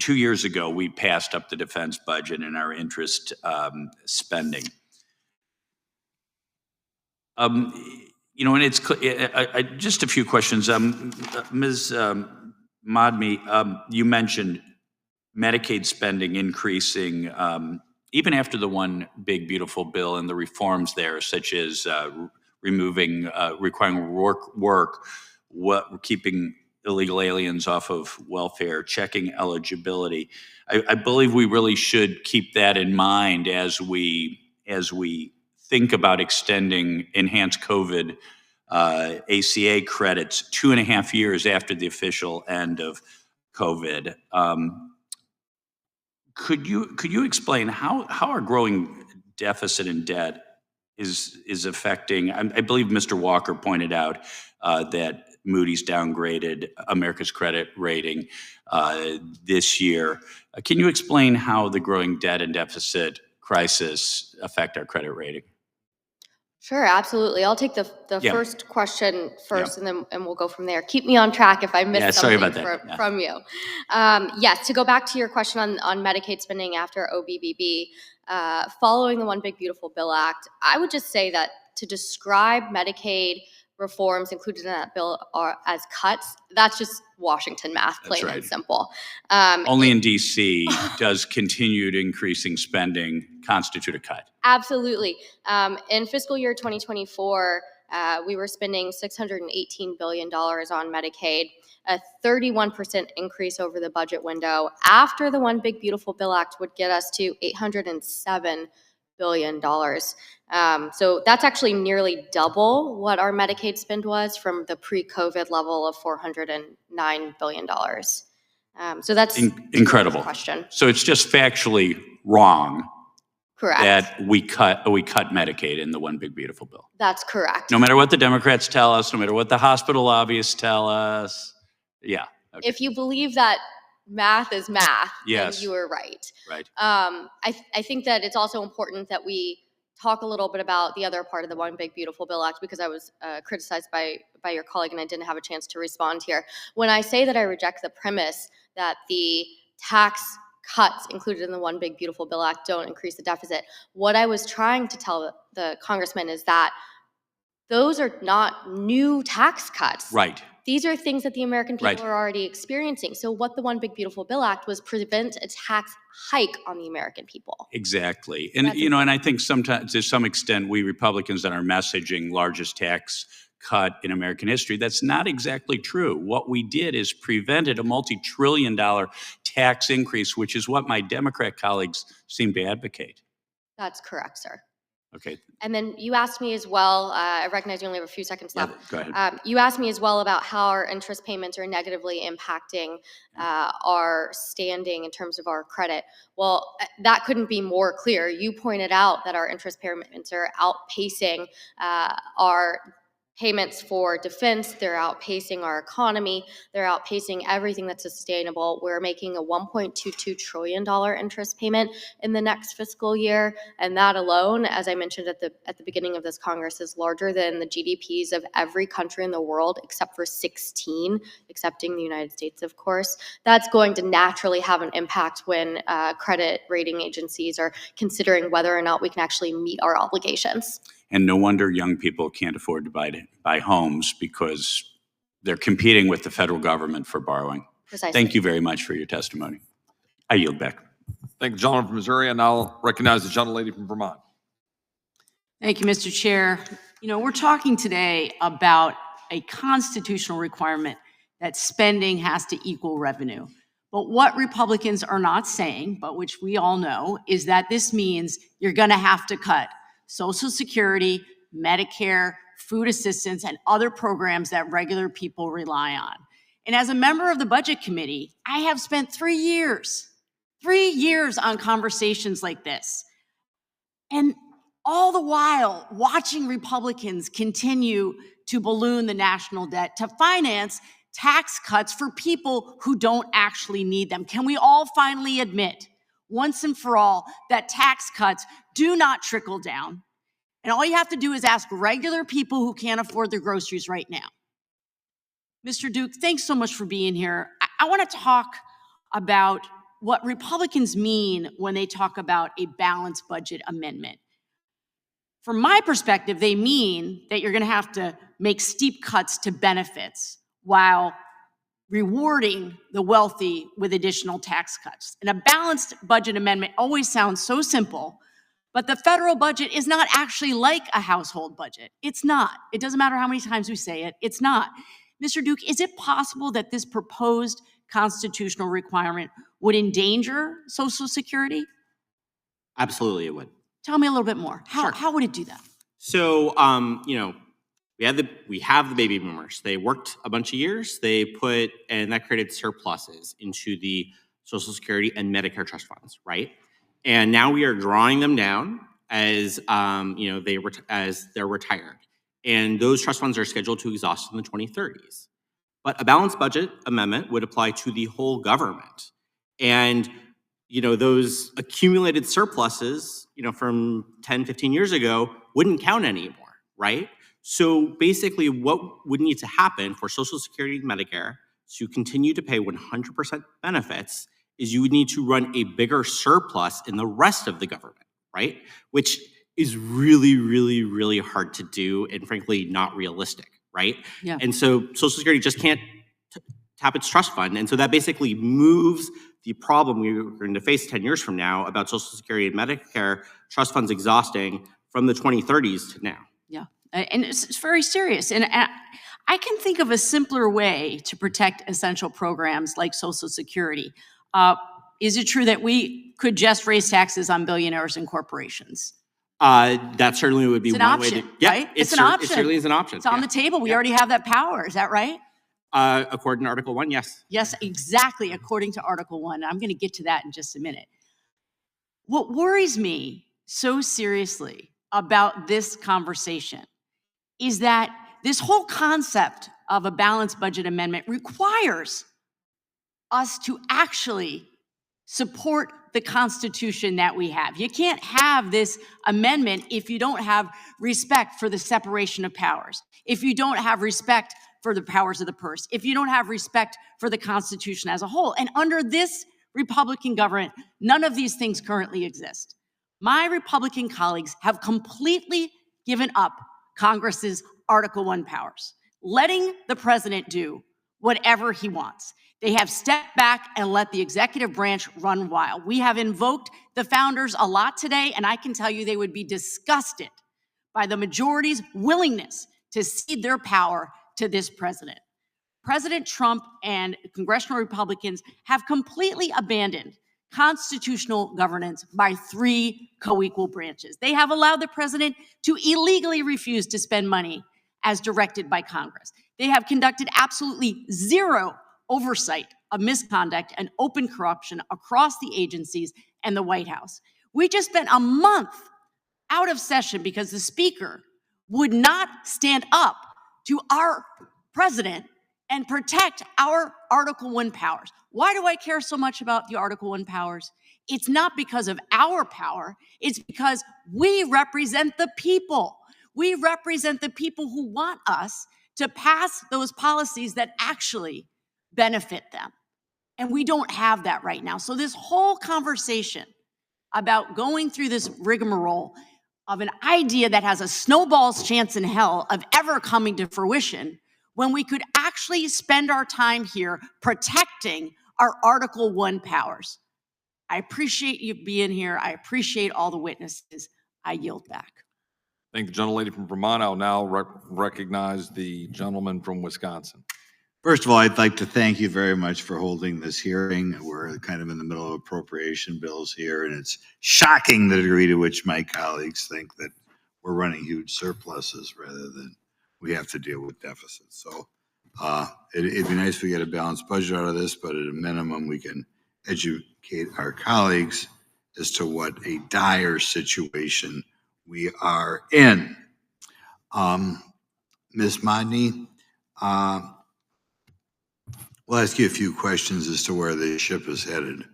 2 years ago, we passed up the defense budget and our interest spending. And it's just a few questions. Ms. Madmi, you mentioned Medicaid spending increasing even after the one big beautiful bill and the reforms there, such as requiring work, keeping illegal aliens off of welfare, checking eligibility. I believe we really should keep that in mind as we think about extending enhanced COVID ACA credits 2.5 years after the official end of COVID. Could you explain how our growing deficit and debt is affecting? I believe Mr. Walker pointed out that Moody's downgraded America's credit rating this year. Can you explain how the growing debt and deficit crisis affect our credit rating? Sure, absolutely. I'll take the first question first, and we'll go from there. Keep me on track if I missed something from you. Yes, to go back to your question on Medicaid spending after OBBB, following the One Big Beautiful Bill Act, I would just say that to describe Medicaid reforms included in that bill are as cuts, that's just Washington math, That's plain right. and simple. Only in DC does continued increasing spending constitute a cut. Absolutely. In fiscal year 2024, we were spending $618 billion on Medicaid, a 31% increase over the budget window. After the One Big Beautiful Bill Act would get us to $807 billion. So that's actually nearly double what our Medicaid spend was from the pre-COVID level of $409 billion. So that's Incredible. question. So it's just factually wrong Correct. that we cut Medicaid in the One Big Beautiful Bill. That's correct. No matter what the Democrats tell us, no matter what the hospital lobbyists tell us. Yeah. Okay. If you believe that math is math, Yes. then you are right. Right. I think that it's also important that we talk a little bit about the other part of the One Big Beautiful Bill Act, because I was criticized by your colleague and I didn't have a chance to respond here. When I say that I reject the premise that the tax cuts included in the One Big Beautiful Bill Act don't increase the deficit, what I was trying to tell the congressman is that those are not new tax cuts. Right. These are things that the American people Right. are already experiencing. So what the One Big Beautiful Bill Act was prevent a tax hike on the American people. Exactly. And, and I think sometimes, to some extent, we Republicans that are messaging largest tax cut in American history, that's not exactly true. What we did is prevented a multi-trillion-dollar tax increase, which is what my Democrat colleagues seem to advocate. That's correct, sir. Okay. And then you asked me as well, I recognize you only have a few seconds left. Go ahead. You asked me as well about how our interest payments are negatively impacting our standing in terms of our credit. Well, that couldn't be more clear. You pointed out that our interest payments are outpacing our payments for defense. They're outpacing our economy. They're outpacing everything that's sustainable. We're making a $1.22 trillion interest payment in the next fiscal year. And that alone, as I mentioned at the beginning of this Congress, is larger than the GDPs of every country in the world except for 16, excepting the United States, of course. That's going to naturally have an impact when credit rating agencies are considering whether or not we can actually meet our obligations. And no wonder young people can't afford to buy homes, because they're competing with the federal government for borrowing. Precisely. Thank you very much for your testimony. I yield back. Thank the gentleman from Missouri, and I'll recognize the gentlelady from Vermont. Thank you, Mr. Chair. You know, we're talking today about a constitutional requirement that spending has to equal revenue. But what Republicans are not saying, but which we all know, is that this means you're going to have to cut Social Security, Medicare, food assistance, and other programs that regular people rely on. And as a member of the Budget Committee, I have spent 3 years on conversations like this. And all the while watching Republicans continue to balloon the national debt to finance tax cuts for people who don't actually need them. Can we all finally admit, once and for all, that tax cuts do not trickle down? And all you have to do is ask regular people who can't afford their groceries right now. Mr. Duke, thanks so much for being here. I want to talk about what Republicans mean when they talk about a balanced budget amendment. From my perspective, they mean that you're going to have to make steep cuts to benefits while rewarding the wealthy with additional tax cuts. And a balanced budget amendment always sounds so simple, but the federal budget is not actually like a household budget. It's not. It doesn't matter how many times we say it, it's not. Mr. Duke, is it possible that this proposed constitutional requirement would endanger Social Security? Absolutely, it would. Tell me a little bit more. How would it do that? So, we have the baby boomers. They worked a bunch of years. And that created surpluses into the Social Security and Medicare trust funds, right? And now we are drawing them down as they're retired. And those trust funds are scheduled to exhaust in the 2030s. But a balanced budget amendment would apply to the whole government. And those accumulated surpluses, from 10, 15 years ago wouldn't count anymore, right? So basically what would need to happen for Social Security and Medicare to continue to pay 100% benefits is you would need to run a bigger surplus in the rest of the government, right? Which is really, really, really hard to do and frankly not realistic, right? Yeah. And so Social Security just can't tap its trust fund. And so that basically moves the problem we're going to face 10 years from now about Social Security and Medicare trust funds exhausting from the 2030s to now. Yeah, and it's very serious. And I can think of a simpler way to protect essential programs like Social Security. Is it true that we could just raise taxes on billionaires and corporations? That certainly would be It's an one way option, to, right? It's an option. It certainly is an option. It's on the table. We already have that power. Is that right? According to Article 1, yes. Yes, exactly, according to Article 1. I'm going to get to that in just a minute. What worries me so seriously about this conversation is that this whole concept of a balanced budget amendment requires us to actually support the Constitution that we have. You can't have this amendment if you don't have respect for the separation of powers, if you don't have respect for the powers of the purse, if you don't have respect for the Constitution as a whole. And under this Republican government, none of these things currently exist. My Republican colleagues have completely given up Congress's Article 1 powers, letting the president do whatever he wants. They have stepped back and let the executive branch run wild. We have invoked the founders a lot today, and I can tell you they would be disgusted by the majority's willingness to cede their power to this president. President Trump and congressional Republicans have completely abandoned constitutional governance by 3 co-equal branches. They have allowed the president to illegally refuse to spend money as directed by Congress. They have conducted absolutely zero oversight of misconduct and open corruption across the agencies and the White House. We just spent a month out of session because the speaker would not stand up to our president and protect our Article 1 powers. Why do I care so much about the Article 1 powers? It's not because of our power. It's because we represent the people. We represent the people who want us to pass those policies that actually benefit them. And we don't have that right now. So this whole conversation about going through this rigmarole of an idea that has a snowball's chance in hell of ever coming to fruition, when we could actually spend our time here protecting our Article 1 powers. I appreciate you being here. I appreciate all the witnesses. I yield back. Thank the gentlelady from Vermont. I'll now recognize the gentleman from Wisconsin. First of all, I'd like to thank you very much for holding this hearing. We're kind of in the middle of appropriation bills here, and it's shocking the degree to which my colleagues think that we're running huge surpluses rather than we have to deal with deficits. So it'd be nice if we get a balanced budget out of this, but at a minimum, we can educate our colleagues as to what a dire situation we are in. Ms. Modney, we'll ask you a few questions as to where the ship is headed.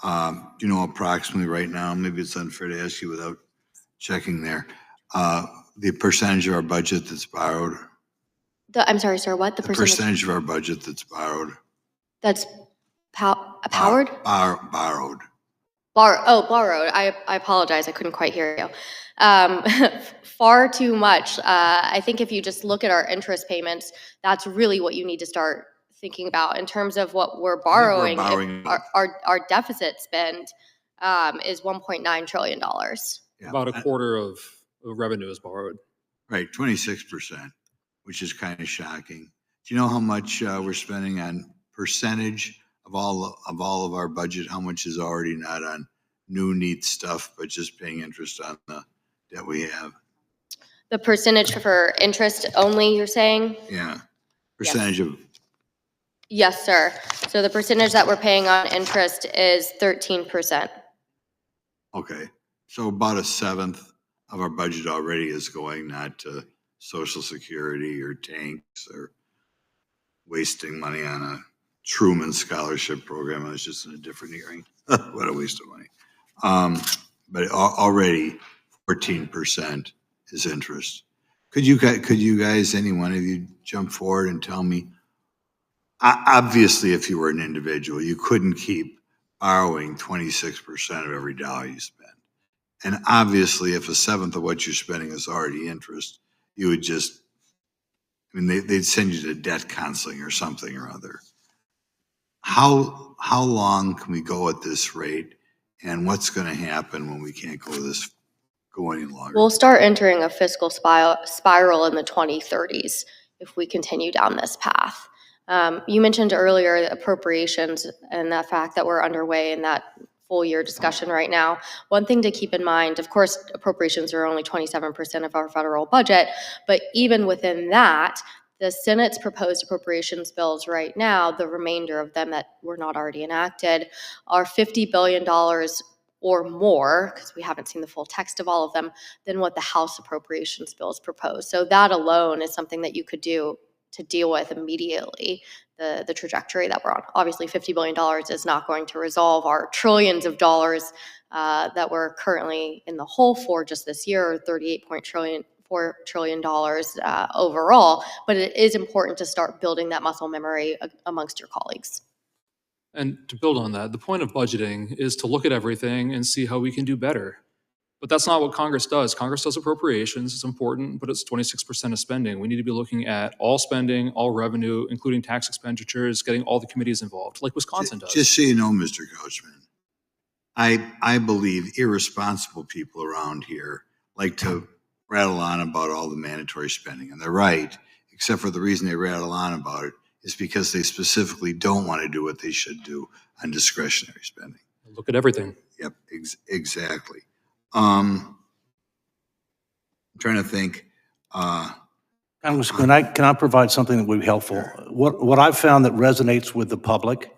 Do you know approximately right now, maybe it's unfair to ask you without checking there, the percentage of our budget that's borrowed? I'm sorry, sir, what? The percentage of our budget that's borrowed? That's powered? Borrowed. Borrowed. I apologize. I couldn't quite hear you. Far too much. I think if you just look at our interest payments, that's really what you need to start thinking about in terms of what we're borrowing. Our deficit spend is $1.9 trillion. Yeah. About a quarter of revenue is borrowed. Right, 26%, which is kind of shocking. Do you know how much we're spending on percentage of all of our budget? How much is already not on new neat stuff, but just paying interest on the debt we have? The percentage for interest only, you're saying? Yeah, percentage of. Yes, sir. So the percentage that we're paying on interest is 13%. Okay, so about a seventh of our budget already is going not to Social Security or tanks or wasting money on a Truman Scholarship Program. I was just in a different hearing. What a waste of money. But already 14% is interest. Could you guys, any one of you, jump forward and tell me, obviously, if you were an individual, you couldn't keep borrowing 26% of every dollar you spend. And obviously, if a seventh of what you're spending is already interest, you would just, I mean, they'd send you to debt counseling or something or other. How long can we go at this rate? And what's going to happen when we can't go any longer? We'll start entering a fiscal spiral in the 2030s if we continue down this path. You mentioned earlier appropriations and the fact that we're underway in that full year discussion right now. One thing to keep in mind, of course, appropriations are only 27% of our federal budget, but even within that, the Senate's proposed appropriations bills right now, the remainder of them that were not already enacted, are $50 billion or more, because we haven't seen the full text of all of them, than what the House appropriations bills propose. So that alone is something that you could do to deal with immediately the trajectory that we're on. Obviously, $50 billion is not going to resolve our trillions of dollars that we're currently in the hole for just this year, $4 trillion overall, but it is important to start building that muscle memory amongst your colleagues. And to build on that, the point of budgeting is to look at everything and see how we can do better. But that's not what Congress does. Congress does appropriations, it's important, but it's 26% of spending. We need to be looking at all spending, all revenue, including tax expenditures, getting all the committees involved, like Wisconsin does. Just so you know, Mr. Couchman, I believe irresponsible people around here like to rattle on about all the mandatory spending, and they're right, except for the reason they rattle on about it is because they specifically don't want to do what they should do on discretionary spending. Look at everything. Yep, exactly. I'm trying to think. Congressman, can I provide something that would be helpful? What I've found that resonates with the public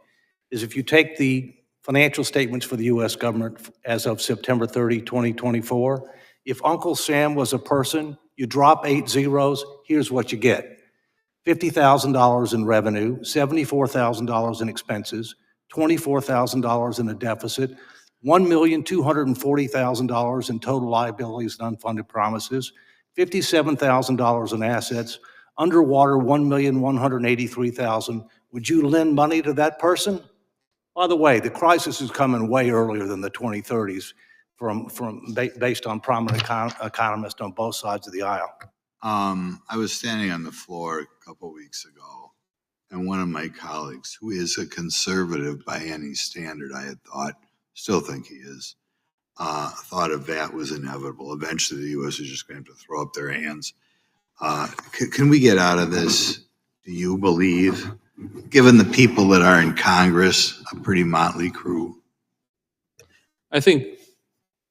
is if you take the financial statements for the U.S. government as of September 30, 2024, if Uncle Sam was a person, you drop 8 zeros, here's what you get. $50,000 in revenue, $74,000 in expenses, $24,000 in a deficit, $1,240,000 in total liabilities and unfunded promises, $57,000 in assets, underwater $1,183,000. Would you lend money to that person? By the way, the crisis is coming way earlier than the 2030s based on prominent economists on both sides of the aisle. I was standing on the floor a couple weeks ago, and one of my colleagues, who is a conservative by any standard, I had thought, still think he is, thought a VAT was inevitable. Eventually, the U.S. is just going to have to throw up their hands. Can we get out of this? Do you believe, given the people that are in Congress, a pretty motley crew? I think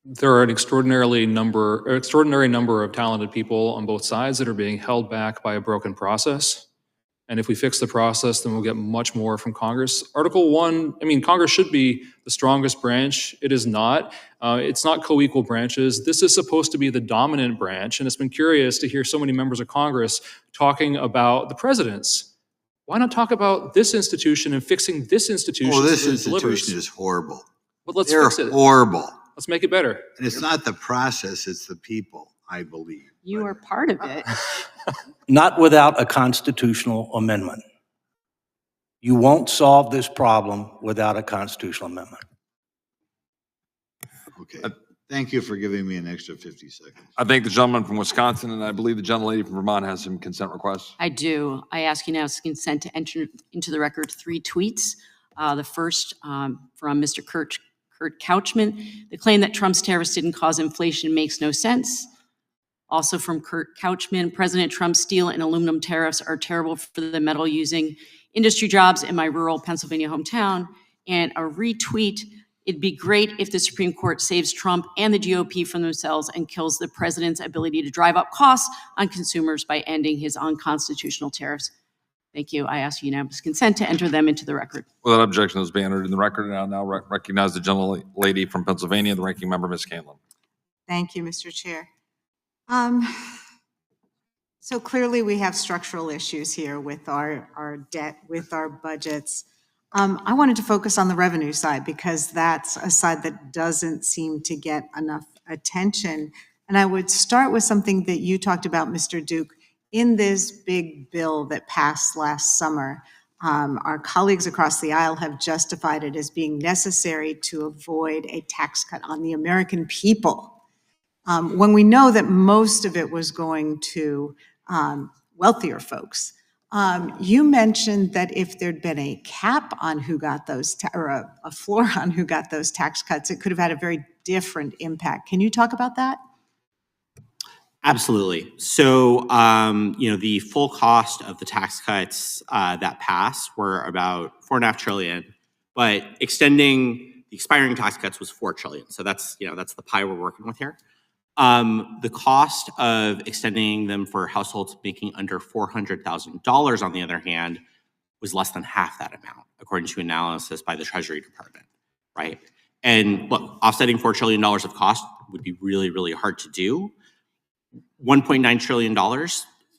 there are an extraordinary number of talented people on both sides that are being held back by a broken process. And if we fix the process, then we'll get much more from Congress. Article 1, Congress should be the strongest branch. It is not. It's not co-equal branches. This is supposed to be the dominant branch. And it's been curious to hear so many members of Congress talking about the president's. Why not talk about this institution and fixing this institution? Oh, this institution is horrible. But let's They're fix it. Horrible. Let's make it better. And it's not the process, it's the people, I believe. You are part of it. Not without a constitutional amendment. You won't solve this problem without a constitutional amendment. Okay. Thank you for giving me an extra 50 seconds. I thank the gentleman from Wisconsin, and I believe the gentlelady from Vermont has some consent requests. I do. I ask you now to consent to enter into the record 3 tweets. The first from Mr. Kurt Couchman. The claim that Trump's tariffs didn't cause inflation makes no sense. Also from Kurt Couchman, President Trump's steel and aluminum tariffs are terrible for the metal-using industry jobs in my rural Pennsylvania hometown. And a retweet, it'd be great if the Supreme Court saves Trump and the GOP from themselves and kills the president's ability to drive up costs on consumers by ending his unconstitutional tariffs. Thank you. I ask unanimous consent to enter them into the record. Without objection, those be entered in the record. And I'll now recognize the gentlelady from Pennsylvania, the ranking member, Ms. Scanlon. Thank you, Mr. Chair. So clearly we have structural issues here with our debt, with our budgets. I wanted to focus on the revenue side because that's a side that doesn't seem to get enough attention. And I would start with something that you talked about, Mr. Duke. In this big bill that passed last summer, our colleagues across the aisle have justified it as being necessary to avoid a tax cut on the American people. when we know that most of it was going to wealthier folks. You mentioned that if there'd been a cap on who got those, or a floor on who got those tax cuts, it could have had a very different impact. Can you talk about that? Absolutely. So, the full cost of the tax cuts that passed were about $4.5 trillion, but extending the expiring tax cuts was $4 trillion. So that's the pie we're working with here. The cost of extending them for households making under $400,000, on the other hand, was less than half that amount, according to analysis by the Treasury Department, right? And look, offsetting $4 trillion of cost would be really, really hard to do. $1.9 trillion,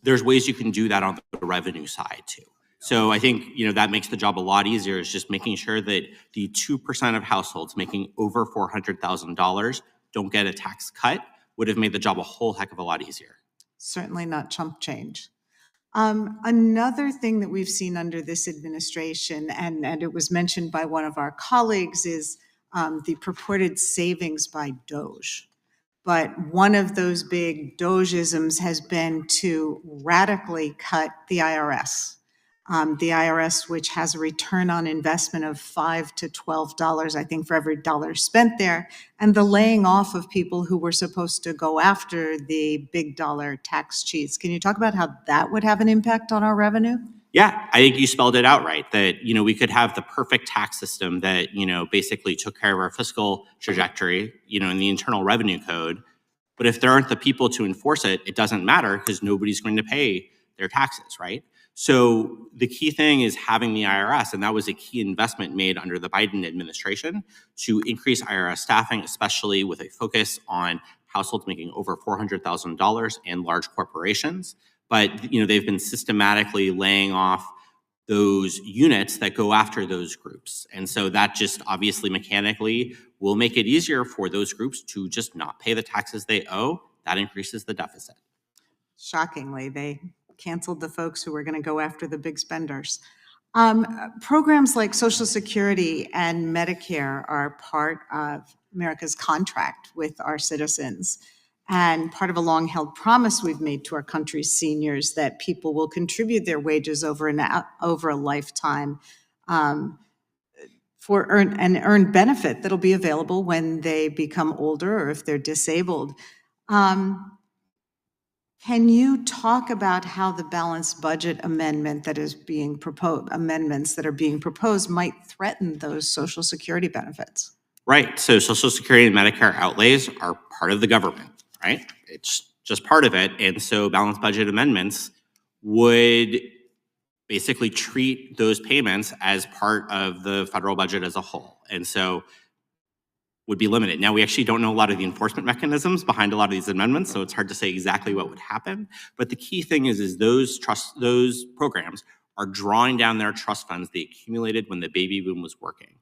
there's ways you can do that on the revenue side too. So I think, that makes the job a lot easier, is just making sure that the 2% of households making over $400,000 don't get a tax cut would have made the job a whole heck of a lot easier. Certainly not chump change. Another thing that we've seen under this administration, and it was mentioned by one of our colleagues, is the purported savings by DOGE. But one of those big DOGE-isms has been to radically cut the IRS. The IRS, which has a return on investment of $5 to $12, I think, for every dollar spent there, and the laying off of people who were supposed to go after the big dollar tax cheats. Can you talk about how that would have an impact on our revenue? Yeah, I think you spelled it out right, that, we could have the perfect tax system that, basically took care of our fiscal trajectory, in the Internal Revenue Code. But if there aren't the people to enforce it, it doesn't matter because nobody's going to pay their taxes, right? So the key thing is having the IRS, and that was a key investment made under the Biden administration to increase IRS staffing, especially with a focus on households making over $400,000 and large corporations. But they've been systematically laying off those units that go after those groups. And so that just obviously mechanically will make it easier for those groups to just not pay the taxes they owe. That increases the deficit. Shockingly, they canceled the folks who were going to go after the big spenders. Programs like Social Security and Medicare are part of America's contract with our citizens, and part of a long-held promise we've made to our country's seniors that people will contribute their wages over a lifetime for an earned benefit that'll be available when they become older or if they're disabled. Can you talk about how the balanced budget amendment that is being proposed, amendments that are being proposed, might threaten those Social Security benefits? Right. So Social Security and Medicare outlays are part of the government, right? It's just part of it. And so balanced budget amendments would basically treat those payments as part of the federal budget as a whole. And so would be limited. Now, we actually don't know a lot of the enforcement mechanisms behind a lot of these amendments, so it's hard to say exactly what would happen. But the key thing is those programs are drawing down their trust funds they accumulated when the baby boom was working.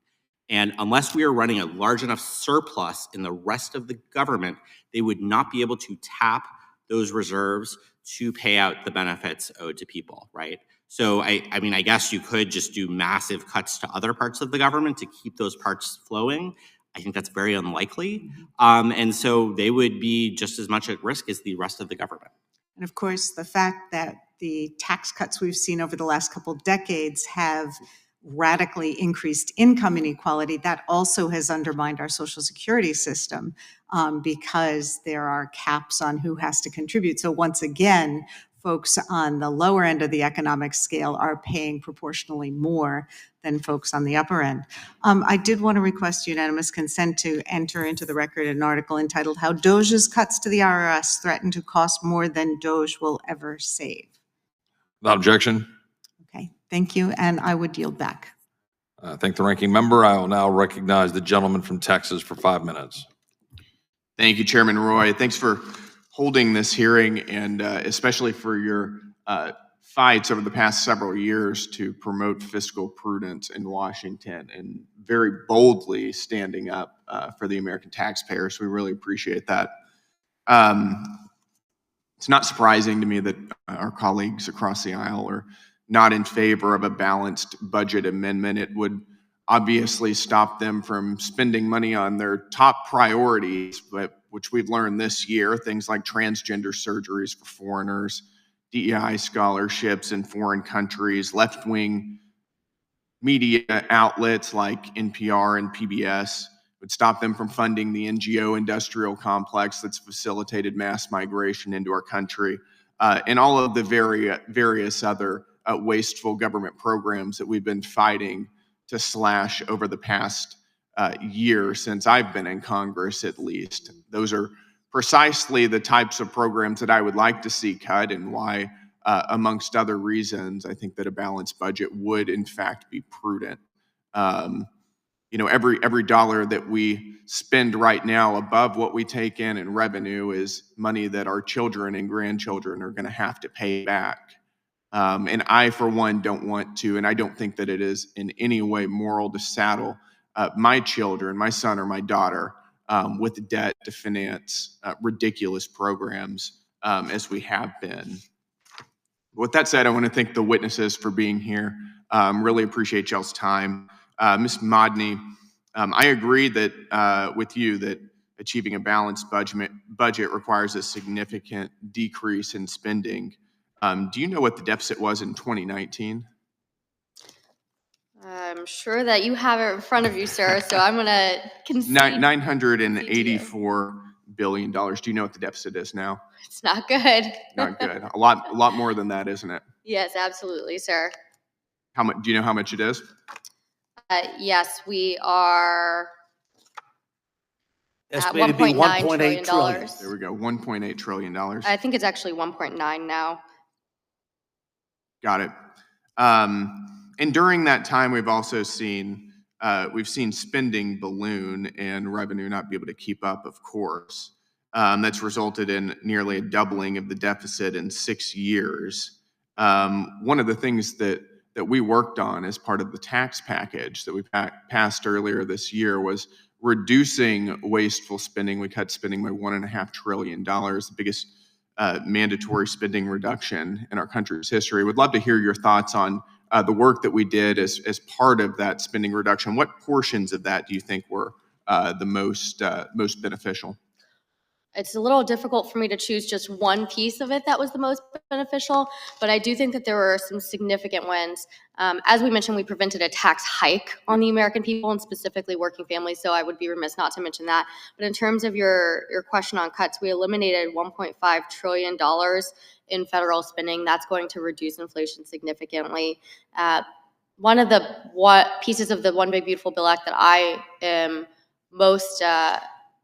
And unless we are running a large enough surplus in the rest of the government, they would not be able to tap those reserves to pay out the benefits owed to people, right? So I mean, I guess you could just do massive cuts to other parts of the government to keep those parts flowing. I think that's very unlikely. And so they would be just as much at risk as the rest of the government. And of course, the fact that the tax cuts we've seen over the last couple of decades have radically increased income inequality, that also has undermined our Social Security system because there are caps on who has to contribute. So once again, folks on the lower end of the economic scale are paying proportionally more than folks on the upper end. I did want to request unanimous consent to enter into the record an article entitled "How DOGE's Cuts to the IRS Threaten to Cost More Than DOGE Will Ever Save." Without objection. Okay, thank you, and I would yield back. Thank the ranking member. I will now recognize the gentleman from Texas for 5 minutes. Thank you, Chairman Roy. Thanks for holding this hearing, and especially for your fights over the past several years to promote fiscal prudence in Washington and very boldly standing up for the American taxpayer. So we really appreciate that. It's not surprising to me that our colleagues across the aisle are not in favor of a balanced budget amendment. It would obviously stop them from spending money on their top priorities, but which we've learned this year, things like transgender surgeries for foreigners, DEI scholarships in foreign countries, left-wing media outlets like NPR and PBS would stop them from funding the NGO industrial complex that's facilitated mass migration into our country, and all of the various other wasteful government programs that we've been fighting to slash over the past year since I've been in Congress, at least. Those are precisely the types of programs that I would like to see cut, and why, amongst other reasons, I think that a balanced budget would in fact be prudent. Every dollar that we spend right now above what we take in revenue is money that our children and grandchildren are going to have to pay back. And I, for one, don't want to, and I don't think that it is in any way moral to saddle my children, my son or my daughter, with debt to finance ridiculous programs as we have been. With that said, I want to thank the witnesses for being here. Really appreciate y'all's time. Ms. Modney, I agree that with you that achieving a balanced budget requires a significant decrease in spending. Do you know what the deficit was in 2019? I'm sure that you have it in front of you, sir, so I'm going to concede. $984 billion. Do you know what the deficit is now? It's not good. Not good. A lot more than that, isn't it? Yes, absolutely, sir. How much? Do you know how much it is? Yes, we are at Estimated to be $1.9 trillion. There we go, $1.8 trillion. I think it's actually 1.9 now. Got it. And during that time, we've also seen spending balloon and revenue not be able to keep up, of course. That's resulted in nearly a doubling of the deficit in 6 years. One of the things that we worked on as part of the tax package that we passed earlier this year was reducing wasteful spending. We cut spending by $1.5 trillion, the biggest mandatory spending reduction in our country's history. Would love to hear your thoughts on the work that we did as part of that spending reduction. What portions of that do you think were the most beneficial? It's a little difficult for me to choose just one piece of it that was the most beneficial, but I do think that there were some significant wins. As we mentioned, we prevented a tax hike on the American people and specifically working families, so I would be remiss not to mention that. But in terms of your question on cuts, we eliminated $1.5 trillion in federal spending. That's going to reduce inflation significantly. One of the pieces of the One Big Beautiful Bill Act that I am most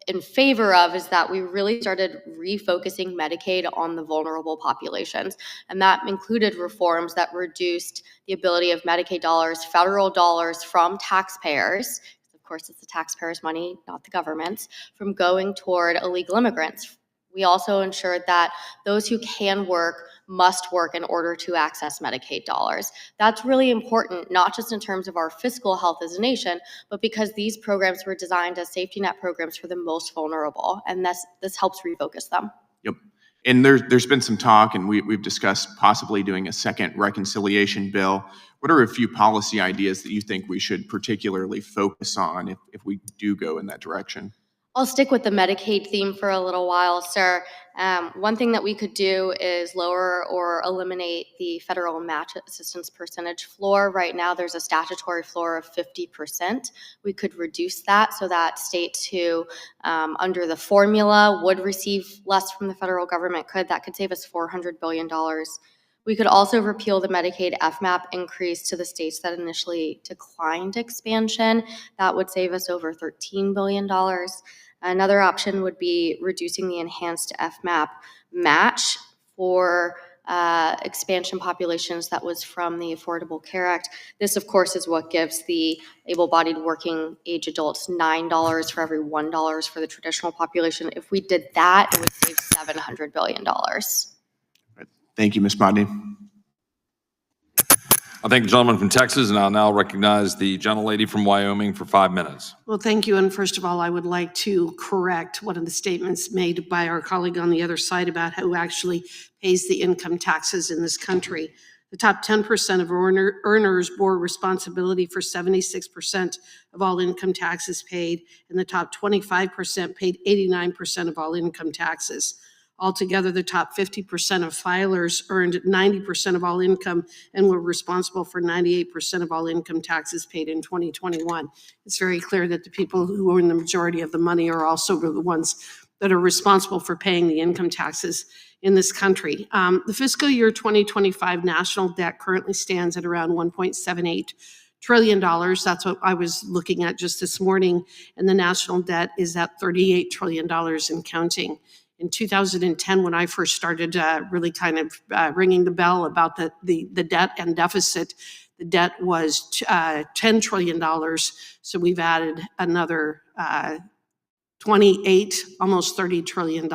in favor of is that we really started refocusing Medicaid on the vulnerable populations. And that included reforms that reduced the ability of Medicaid dollars, federal dollars from taxpayers, of course it's the taxpayers' money, not the government's, from going toward illegal immigrants. We also ensured that those who can work must work in order to access Medicaid dollars. That's really important, not just in terms of our fiscal health as a nation, but because these programs were designed as safety net programs for the most vulnerable, and this helps refocus them. Yep. And there's been some talk, and we've discussed possibly doing a second reconciliation bill. What are a few policy ideas that you think we should particularly focus on if we do go in that direction? I'll stick with the Medicaid theme for a little while, sir. One thing that we could do is lower or eliminate the federal match assistance percentage floor. Right now, there's a statutory floor of 50%. We could reduce that so that states who, under the formula, would receive less from the federal government that could save us $400 billion. We could also repeal the Medicaid FMAP increase to the states that initially declined expansion. That would save us over $13 billion. Another option would be reducing the enhanced FMAP match for expansion populations that was from the Affordable Care Act. This, of course, is what gives the able-bodied working age adults $9 for every $1 for the traditional population. If we did that, it would save $700 billion. Thank you, Ms. Modney. I thank the gentleman from Texas, and I'll now recognize the gentlelady from Wyoming for 5 minutes. Well, thank you. And first of all, I would like to correct one of the statements made by our colleague on the other side about who actually pays the income taxes in this country. The top 10% of earners bore responsibility for 76% of all income taxes paid, and the top 25% paid 89% of all income taxes. Altogether, the top 50% of filers earned 90% of all income and were responsible for 98% of all income taxes paid in 2021. It's very clear that the people who earn the majority of the money are also the ones that are responsible for paying the income taxes in this country. The fiscal year 2025 national debt currently stands at around $1.78 trillion. That's what I was looking at just this morning. And the national debt is at $38 trillion and counting. In 2010, when I first started really kind of ringing the bell about the debt and deficit, the debt was $10 trillion. So we've added another 28, almost $30 trillion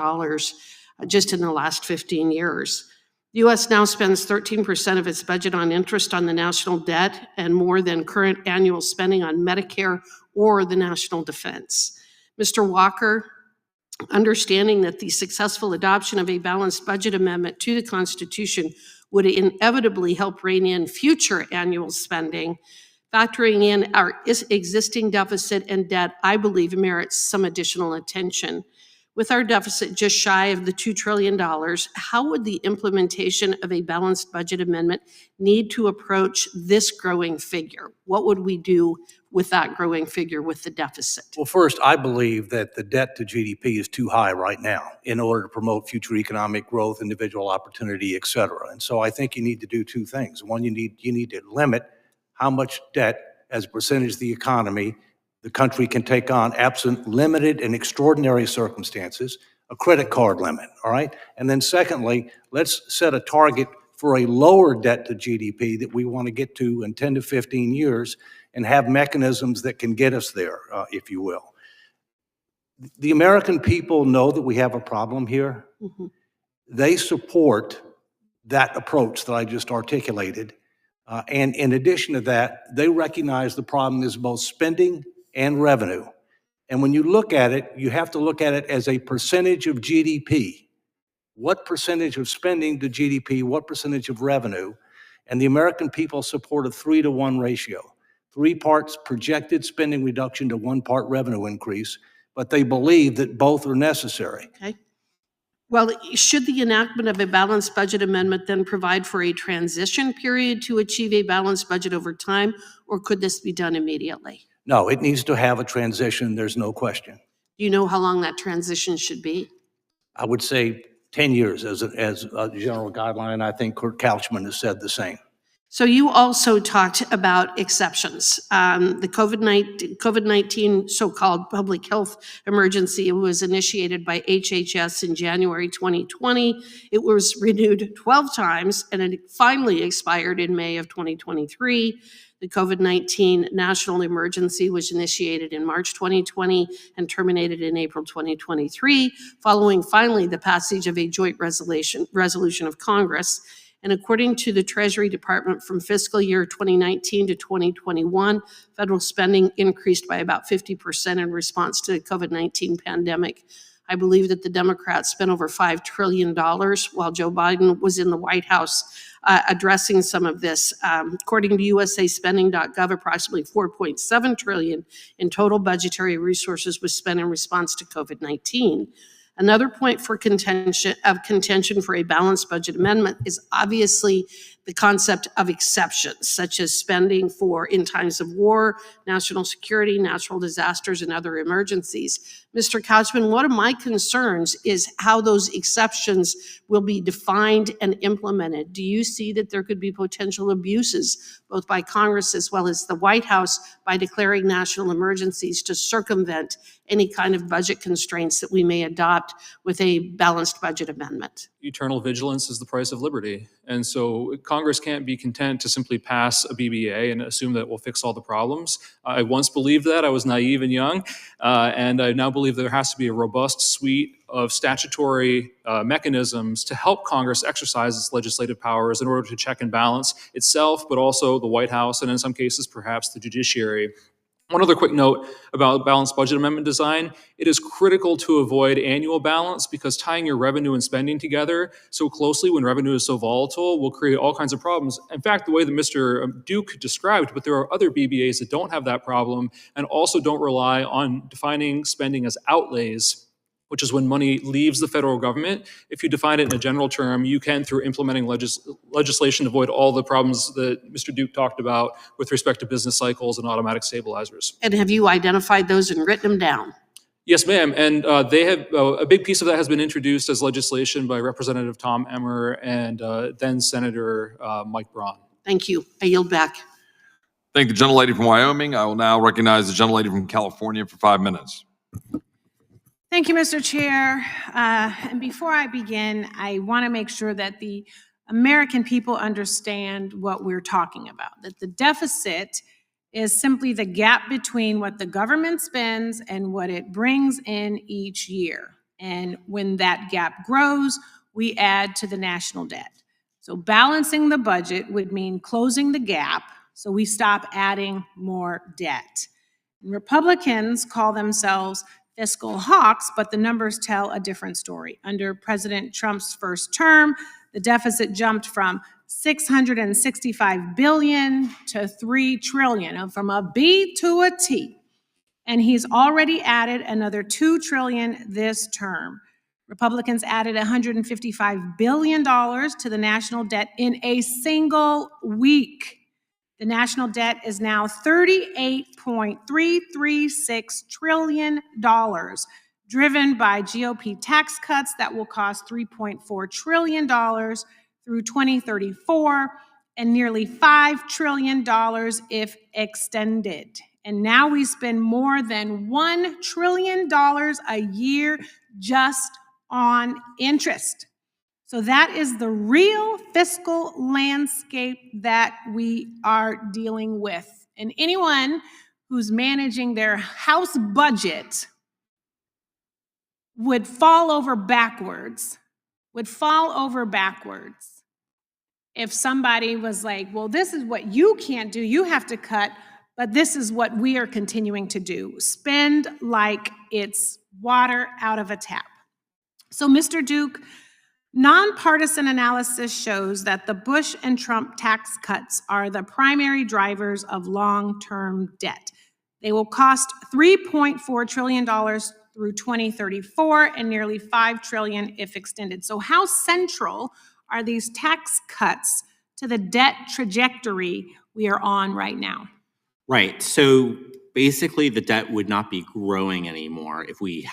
just in the last 15 years. The U.S. now spends 13% of its budget on interest on the national debt and more than current annual spending on Medicare or the national defense. Mr. Walker, understanding that the successful adoption of a balanced budget amendment to the Constitution would inevitably help rein in future annual spending, factoring in our existing deficit and debt, I believe merits some additional attention. With our deficit just shy of the $2 trillion, how would the implementation of a balanced budget amendment need to approach this growing figure? What would we do with that growing figure with the deficit? Well, first, I believe that the debt to GDP is too high right now in order to promote future economic growth, individual opportunity, et cetera. And so I think you need to do two things. One, you need to limit how much debt as a percentage of the economy the country can take on absent limited and extraordinary circumstances, a credit card limit, all right? And then secondly, let's set a target for a lower debt to GDP that we want to get to in 10 to 15 years and have mechanisms that can get us there, if you will. The American people know that we have a problem here. Mm-hmm. They support that approach that I just articulated. And in addition to that, they recognize the problem is both spending and revenue. And when you look at it, you have to look at it as a percentage of GDP. What percentage of spending to GDP, what percentage of revenue? And the American people support a 3-to-1 ratio. 3 parts projected spending reduction to 1 part revenue increase, but they believe that both are necessary. Okay. Well, should the enactment of a balanced budget amendment then provide for a transition period to achieve a balanced budget over time, or could this be done immediately? No, it needs to have a transition, there's no question. Do you know how long that transition should be? I would say 10 years as a general guideline. I think Kurt Couchman has said the same. So you also talked about exceptions. The COVID-19 so-called public health emergency was initiated by HHS in January 2020. It was renewed 12 times and it finally expired in May of 2023. The COVID-19 national emergency was initiated in March 2020 and terminated in April 2023, following finally the passage of a joint resolution of Congress. And according to the Treasury Department, from fiscal year 2019 to 2021, federal spending increased by about 50% in response to the COVID-19 pandemic. I believe that the Democrats spent over $5 trillion while Joe Biden was in the White House addressing some of this. According to usaspending.gov, approximately $4.7 trillion in total budgetary resources was spent in response to COVID-19. Another point for contention for a balanced budget amendment is obviously the concept of exceptions, such as spending for in times of war, national security, natural disasters, and other emergencies. Mr. Couchman, one of my concerns is how those exceptions will be defined and implemented. Do you see that there could be potential abuses, both by Congress as well as the White House, by declaring national emergencies to circumvent any kind of budget constraints that we may adopt with a balanced budget amendment? Eternal vigilance is the price of liberty. And so Congress can't be content to simply pass a BBA and assume that it will fix all the problems. I once believed that. I was naive and young. And I now believe there has to be a robust suite of statutory mechanisms to help Congress exercise its legislative powers in order to check and balance itself, but also the White House, and in some cases, perhaps the judiciary. One other quick note about balanced budget amendment design. It is critical to avoid annual balance because tying your revenue and spending together so closely when revenue is so volatile will create all kinds of problems. In fact, the way that Mr. Duke described, but there are other BBAs that don't have that problem and also don't rely on defining spending as outlays, which is when money leaves the federal government. If you define it in a general term, you can, through implementing legislation, avoid all the problems that Mr. Duke talked about with respect to business cycles and automatic stabilizers. And have you identified those and written them down? Yes, ma'am. And they have a big piece of that has been introduced as legislation by Representative Tom Emmer and then Senator Mike Braun. Thank you. I yield back. Thank the gentlelady from Wyoming. I will now recognize the gentlelady from California for 5 minutes. Thank you, Mr. Chair. And before I begin, I want to make sure that the American people understand what we're talking about, that the deficit is simply the gap between what the government spends and what it brings in each year. And when that gap grows, we add to the national debt. So balancing the budget would mean closing the gap so we stop adding more debt. And Republicans call themselves fiscal hawks, but the numbers tell a different story. Under President Trump's first term, the deficit jumped from $665 billion to $3 trillion, from a B to a T. And he's already added another $2 trillion this term. Republicans added $155 billion to the national debt in a single week. The national debt is now $38.336 trillion, driven by GOP tax cuts that will cost $3.4 trillion through 2034 and nearly $5 trillion if extended. And now we spend more than $1 trillion a year just on interest. So that is the real fiscal landscape that we are dealing with. And anyone who's managing their house budget would fall over backwards if somebody was like, well, this is what you can't do, you have to cut, but this is what we are continuing to do. Spend like it's water out of a tap. So, Mr. Duke, nonpartisan analysis shows that the Bush and Trump tax cuts are the primary drivers of long-term debt. They will cost $3.4 trillion through 2034 and nearly $5 trillion if extended. So how central are these tax cuts to the debt trajectory we are on right now? Right. So basically, the debt would not be growing anymore if we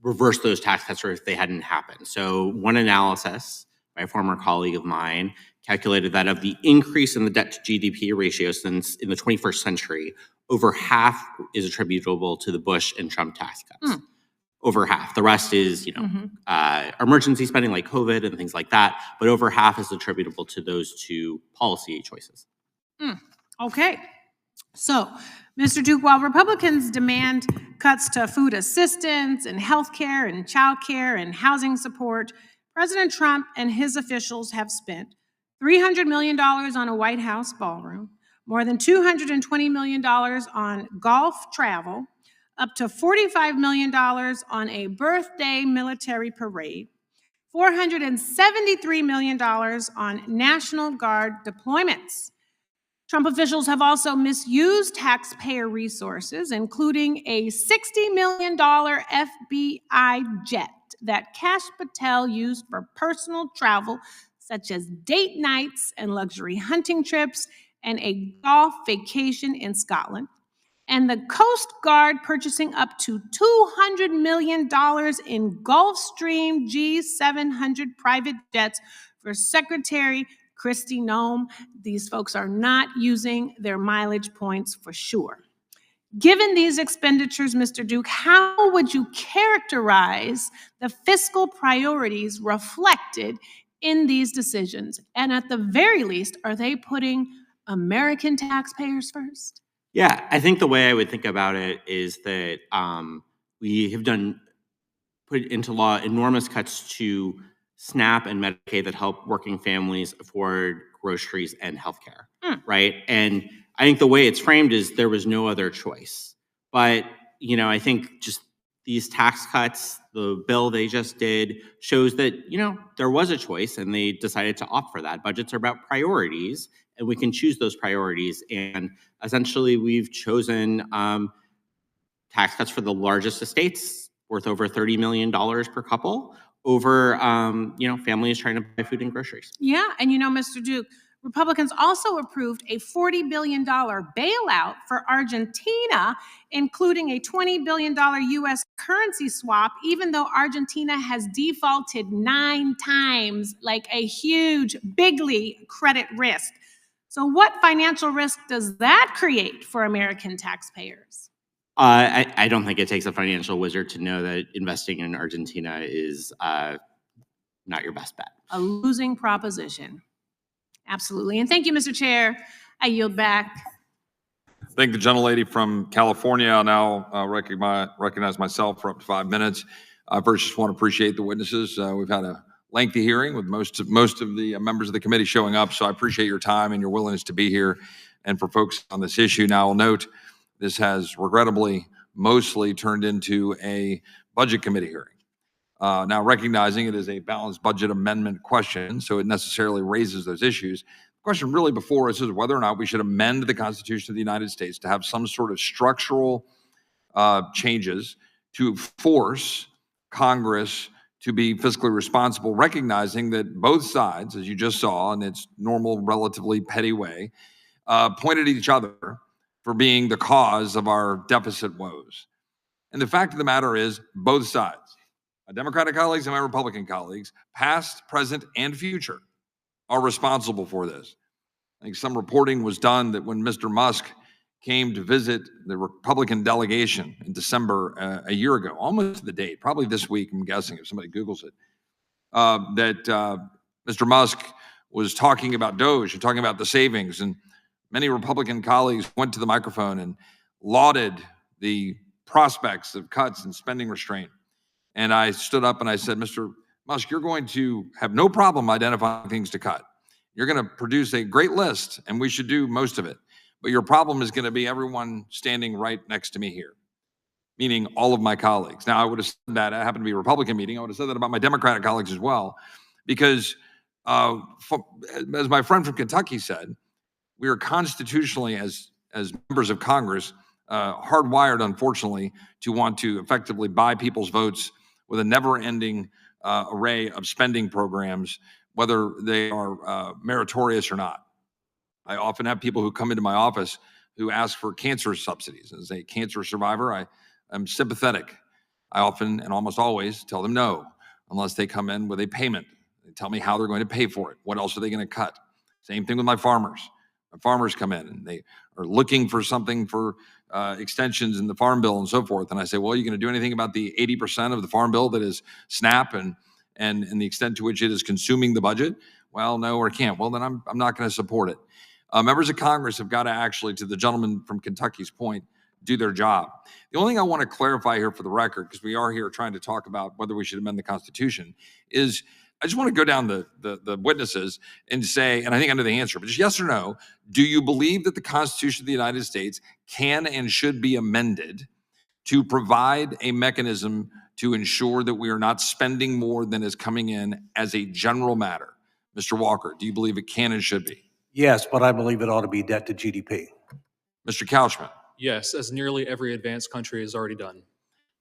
reversed those tax cuts or if they hadn't happened. So one analysis by a former colleague of mine calculated that of the increase in the debt to GDP ratio since in the 21st century, over half is attributable to the Bush and Trump tax cuts. Over half. The rest is, emergency spending like COVID and things like that. But over half is attributable to those two policy choices. Okay. So, Mr. Duke, while Republicans demand cuts to food assistance and health care and child care and housing support, President Trump and his officials have spent $300 million on a White House ballroom, more than $220 million on golf travel, up to $45 million on a birthday military parade, $473 million on National Guard deployments. Trump officials have also misused taxpayer resources, including a $60 million FBI jet that Kash Patel used for personal travel, such as date nights and luxury hunting trips, and a golf vacation in Scotland. And the Coast Guard purchasing up to $200 million in Gulfstream G700 private jets for Secretary Kristi Noem. These folks are not using their mileage points for sure. Given these expenditures, Mr. Duke, how would you characterize the fiscal priorities reflected in these decisions? And at the very least, are they putting American taxpayers first? Yeah, I think the way I would think about it is that we have put into law enormous cuts to SNAP and Medicaid that help working families afford groceries and healthcare, right? And I think the way it's framed is there was no other choice. But, you know, I think just these tax cuts, the bill they just did, shows that, you know, there was a choice and they decided to opt for that. Budgets are about priorities, and we can choose those priorities. And essentially, we've chosen tax cuts for the largest estates, worth over $30 million per couple, over, you know, families trying to buy food and groceries. Yeah, and you know, Mr. Duke, Republicans also approved a $40 billion bailout for Argentina, including a $20 billion U.S. currency swap, even though Argentina has defaulted 9 times, like a huge, bigly credit risk. So what financial risk does that create for American taxpayers? I don't think it takes a financial wizard to know that investing in Argentina is not your best bet. A losing proposition. Absolutely. And thank you, Mr. Chair. I yield back. Thank the gentlelady from California. I'll now recognize myself for up to 5 minutes. I first just want to appreciate the witnesses. We've had a lengthy hearing with most of the members of the committee showing up, so I appreciate your time and your willingness to be here and for folks on this issue. Now, I'll note this has regrettably mostly turned into a budget committee hearing. Now, recognizing it is a balanced budget amendment question, so it necessarily raises those issues. The question really before us is whether or not we should amend the Constitution of the United States to have some sort of structural changes to force Congress to be fiscally responsible, recognizing that both sides, as you just saw in its normal, relatively petty way, pointed at each other for being the cause of our deficit woes. And the fact of the matter is, both sides, my Democratic colleagues and my Republican colleagues, past, present, and future, are responsible for this. I think some reporting was done that when Mr. Musk came to visit the Republican delegation in December a year ago, almost to the date, probably this week, I'm guessing, if somebody Googles it, that Mr. Musk was talking about DOGE and talking about the savings, and many Republican colleagues went to the microphone and lauded the prospects of cuts and spending restraint. And I stood up and I said, Mr. Musk, you're going to have no problem identifying things to cut. You're going to produce a great list, and we should do most of it. But your problem is going to be everyone standing right next to me here, meaning all of my colleagues. Now, I would have said that, it happened to be a Republican meeting, I would have said that about my Democratic colleagues as well, because as my friend from Kentucky said, we are constitutionally, as members of Congress, hardwired, unfortunately, to want to effectively buy people's votes with a never-ending array of spending programs, whether they are meritorious or not. I often have people who come into my office who ask for cancer subsidies. As a cancer survivor, I am sympathetic. I often and almost always tell them no, unless they come in with a payment. They tell me how they're going to pay for it. What else are they going to cut? Same thing with my farmers. My farmers come in and they are looking for something for extensions in the Farm Bill and so forth. And I say, well, are you going to do anything about the 80% of the Farm Bill that is SNAP and the extent to which it is consuming the budget? Well, no, or can't. Well, then I'm not going to support it. Members of Congress have got to actually, to the gentleman from Kentucky's point, do their job. The only thing I want to clarify here for the record, because we are here trying to talk about whether we should amend the Constitution, is I just want to go down the witnesses and say, and I think I know the answer, but just yes or no, do you believe that the Constitution of the United States can and should be amended to provide a mechanism to ensure that we are not spending more than is coming in as a general matter? Mr. Walker, do you believe it can and should be? Yes, but I believe it ought to be debt to GDP. Mr. Couchman? Yes, as nearly every advanced country has already done.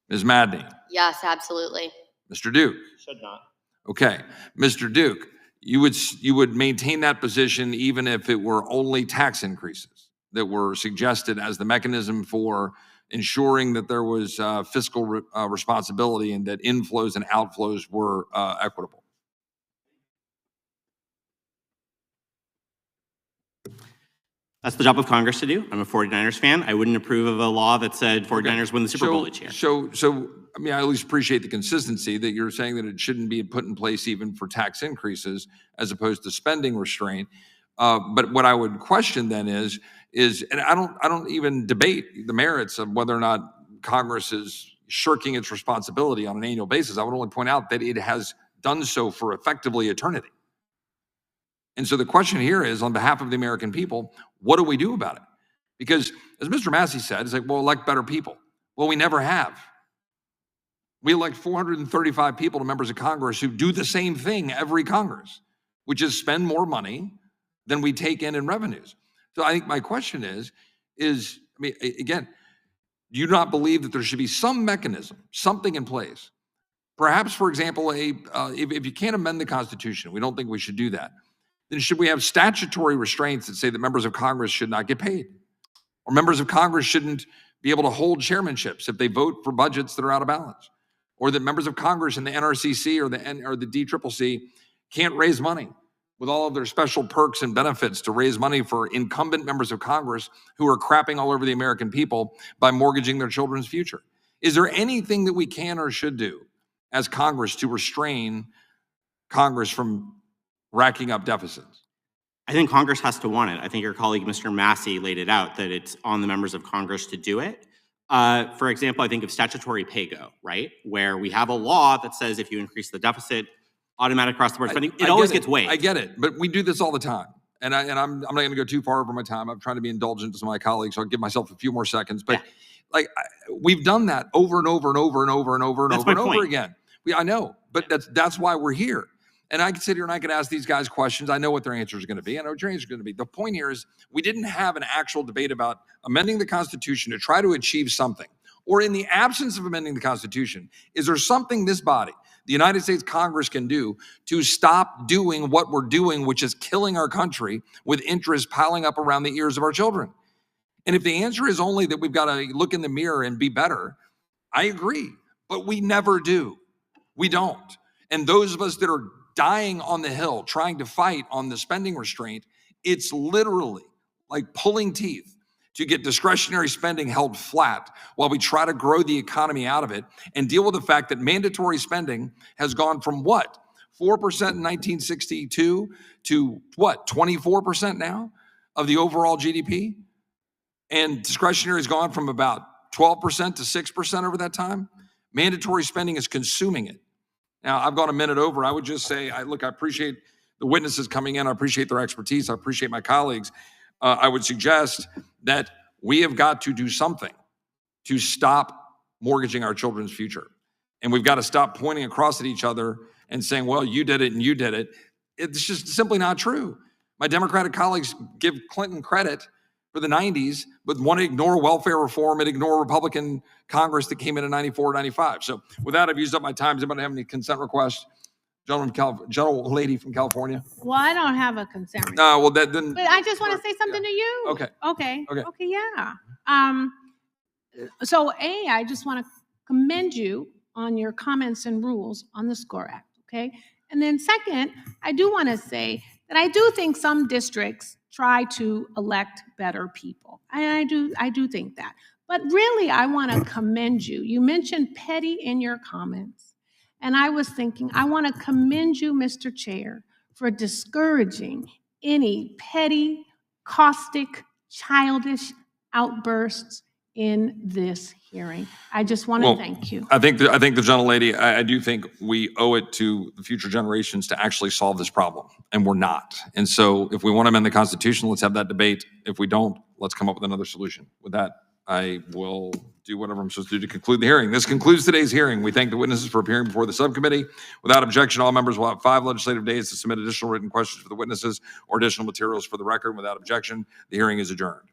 Ms. Madney? Yes, absolutely. Mr. Duke? Should not. Okay. Mr. Duke, you would maintain that position even if it were only tax increases that were suggested as the mechanism for ensuring that there was fiscal responsibility and that inflows and outflows were equitable? That's the job of Congress to do. I'm a 49ers fan. I wouldn't approve of a law that said 49ers win the Super Bowl each year. So, I mean, I at least appreciate the consistency that you're saying that it shouldn't be put in place even for tax increases as opposed to spending restraint. But what I would question then is, and I don't even debate the merits of whether or not Congress is shirking its responsibility on an annual basis. I would only point out that it has done so for effectively eternity. And so the question here is, on behalf of the American people, what do we do about it? Because as Mr. Massey said, it's like, well, elect better people. Well, we never have. We elect 435 people to members of Congress who do the same thing every Congress, which is spend more money than we take in revenues. So I think my question is, I mean, again, do you not believe that there should be some mechanism, something in place? Perhaps, for example, if you can't amend the Constitution, we don't think we should do that, then should we have statutory restraints that say that members of Congress should not get paid? Or members of Congress shouldn't be able to hold chairmanships if they vote for budgets that are out of balance? Or that members of Congress in the NRCC or the DCCC can't raise money with all of their special perks and benefits to raise money for incumbent members of Congress who are crapping all over the American people by mortgaging their children's future? Is there anything that we can or should do as Congress to restrain Congress from racking up deficits? I think Congress has to want it. I think your colleague, Mr. Massey, laid it out, that it's on the members of Congress to do it. For example, I think of statutory pay-go, right? Where we have a law that says if you increase the deficit, automatic across-the-board spending, it always gets waived. I get it, but we do this all the time. And I'm not going to go too far over my time. I'm trying to be indulgent to my colleagues, so I'll give myself a few more seconds. But we've done that over and over and over and over and over and over and over again. I know, but that's why we're here. And I can sit here and I can ask these guys questions. I know what their answers are going to be. I know what your answers are going to be. The point here is we didn't have an actual debate about amending the Constitution to try to achieve something. Or in the absence of amending the Constitution, is there something this body, the United States Congress, can do to stop doing what we're doing, which is killing our country with interest piling up around the ears of our children? And if the answer is only that we've got to look in the mirror and be better, I agree. But we never do. We don't. And those of us that are dying on the Hill, trying to fight on the spending restraint, it's literally like pulling teeth to get discretionary spending held flat while we try to grow the economy out of it and deal with the fact that mandatory spending has gone from what? 4% in 1962 to what? 24% now of the overall GDP? And discretionary has gone from about 12% to 6% over that time. Mandatory spending is consuming it. Now, I've gone a minute over. I would just say, I appreciate the witnesses coming in. I appreciate their expertise. I appreciate my colleagues. I would suggest that we have got to do something to stop mortgaging our children's future. And we've got to stop pointing across at each other and saying, well, you did it and you did it. It's just simply not true. My Democratic colleagues give Clinton credit for the 90s, but want to ignore welfare reform and ignore Republican Congress that came in 94, 95. So with that, I've used up my time. Does anybody have any consent requests? Gentle lady from California. Well, I don't have a consent request. Well, then. But I just want to say something to you. Okay. Okay, yeah. So I just want to commend you on your comments and rules on the SCORE Act, okay? And then second, I do want to say that I do think some districts try to elect better people. I do think that. But really, I want to commend you. You mentioned petty in your comments. And I was thinking, I want to commend you, Mr. Chair, for discouraging any petty, caustic, childish outbursts in this hearing. I just want to thank you. I think the gentlelady, I do think we owe it to the future generations to actually solve this problem, and we're not. And so if we want to amend the Constitution, let's have that debate. If we don't, let's come up with another solution. With that, I will do whatever I'm supposed to do to conclude the hearing. This concludes today's hearing. We thank the witnesses for appearing before the subcommittee. Without objection, all members will have 5 legislative days to submit additional written questions for the witnesses or additional materials for the record. Without objection, the hearing is adjourned.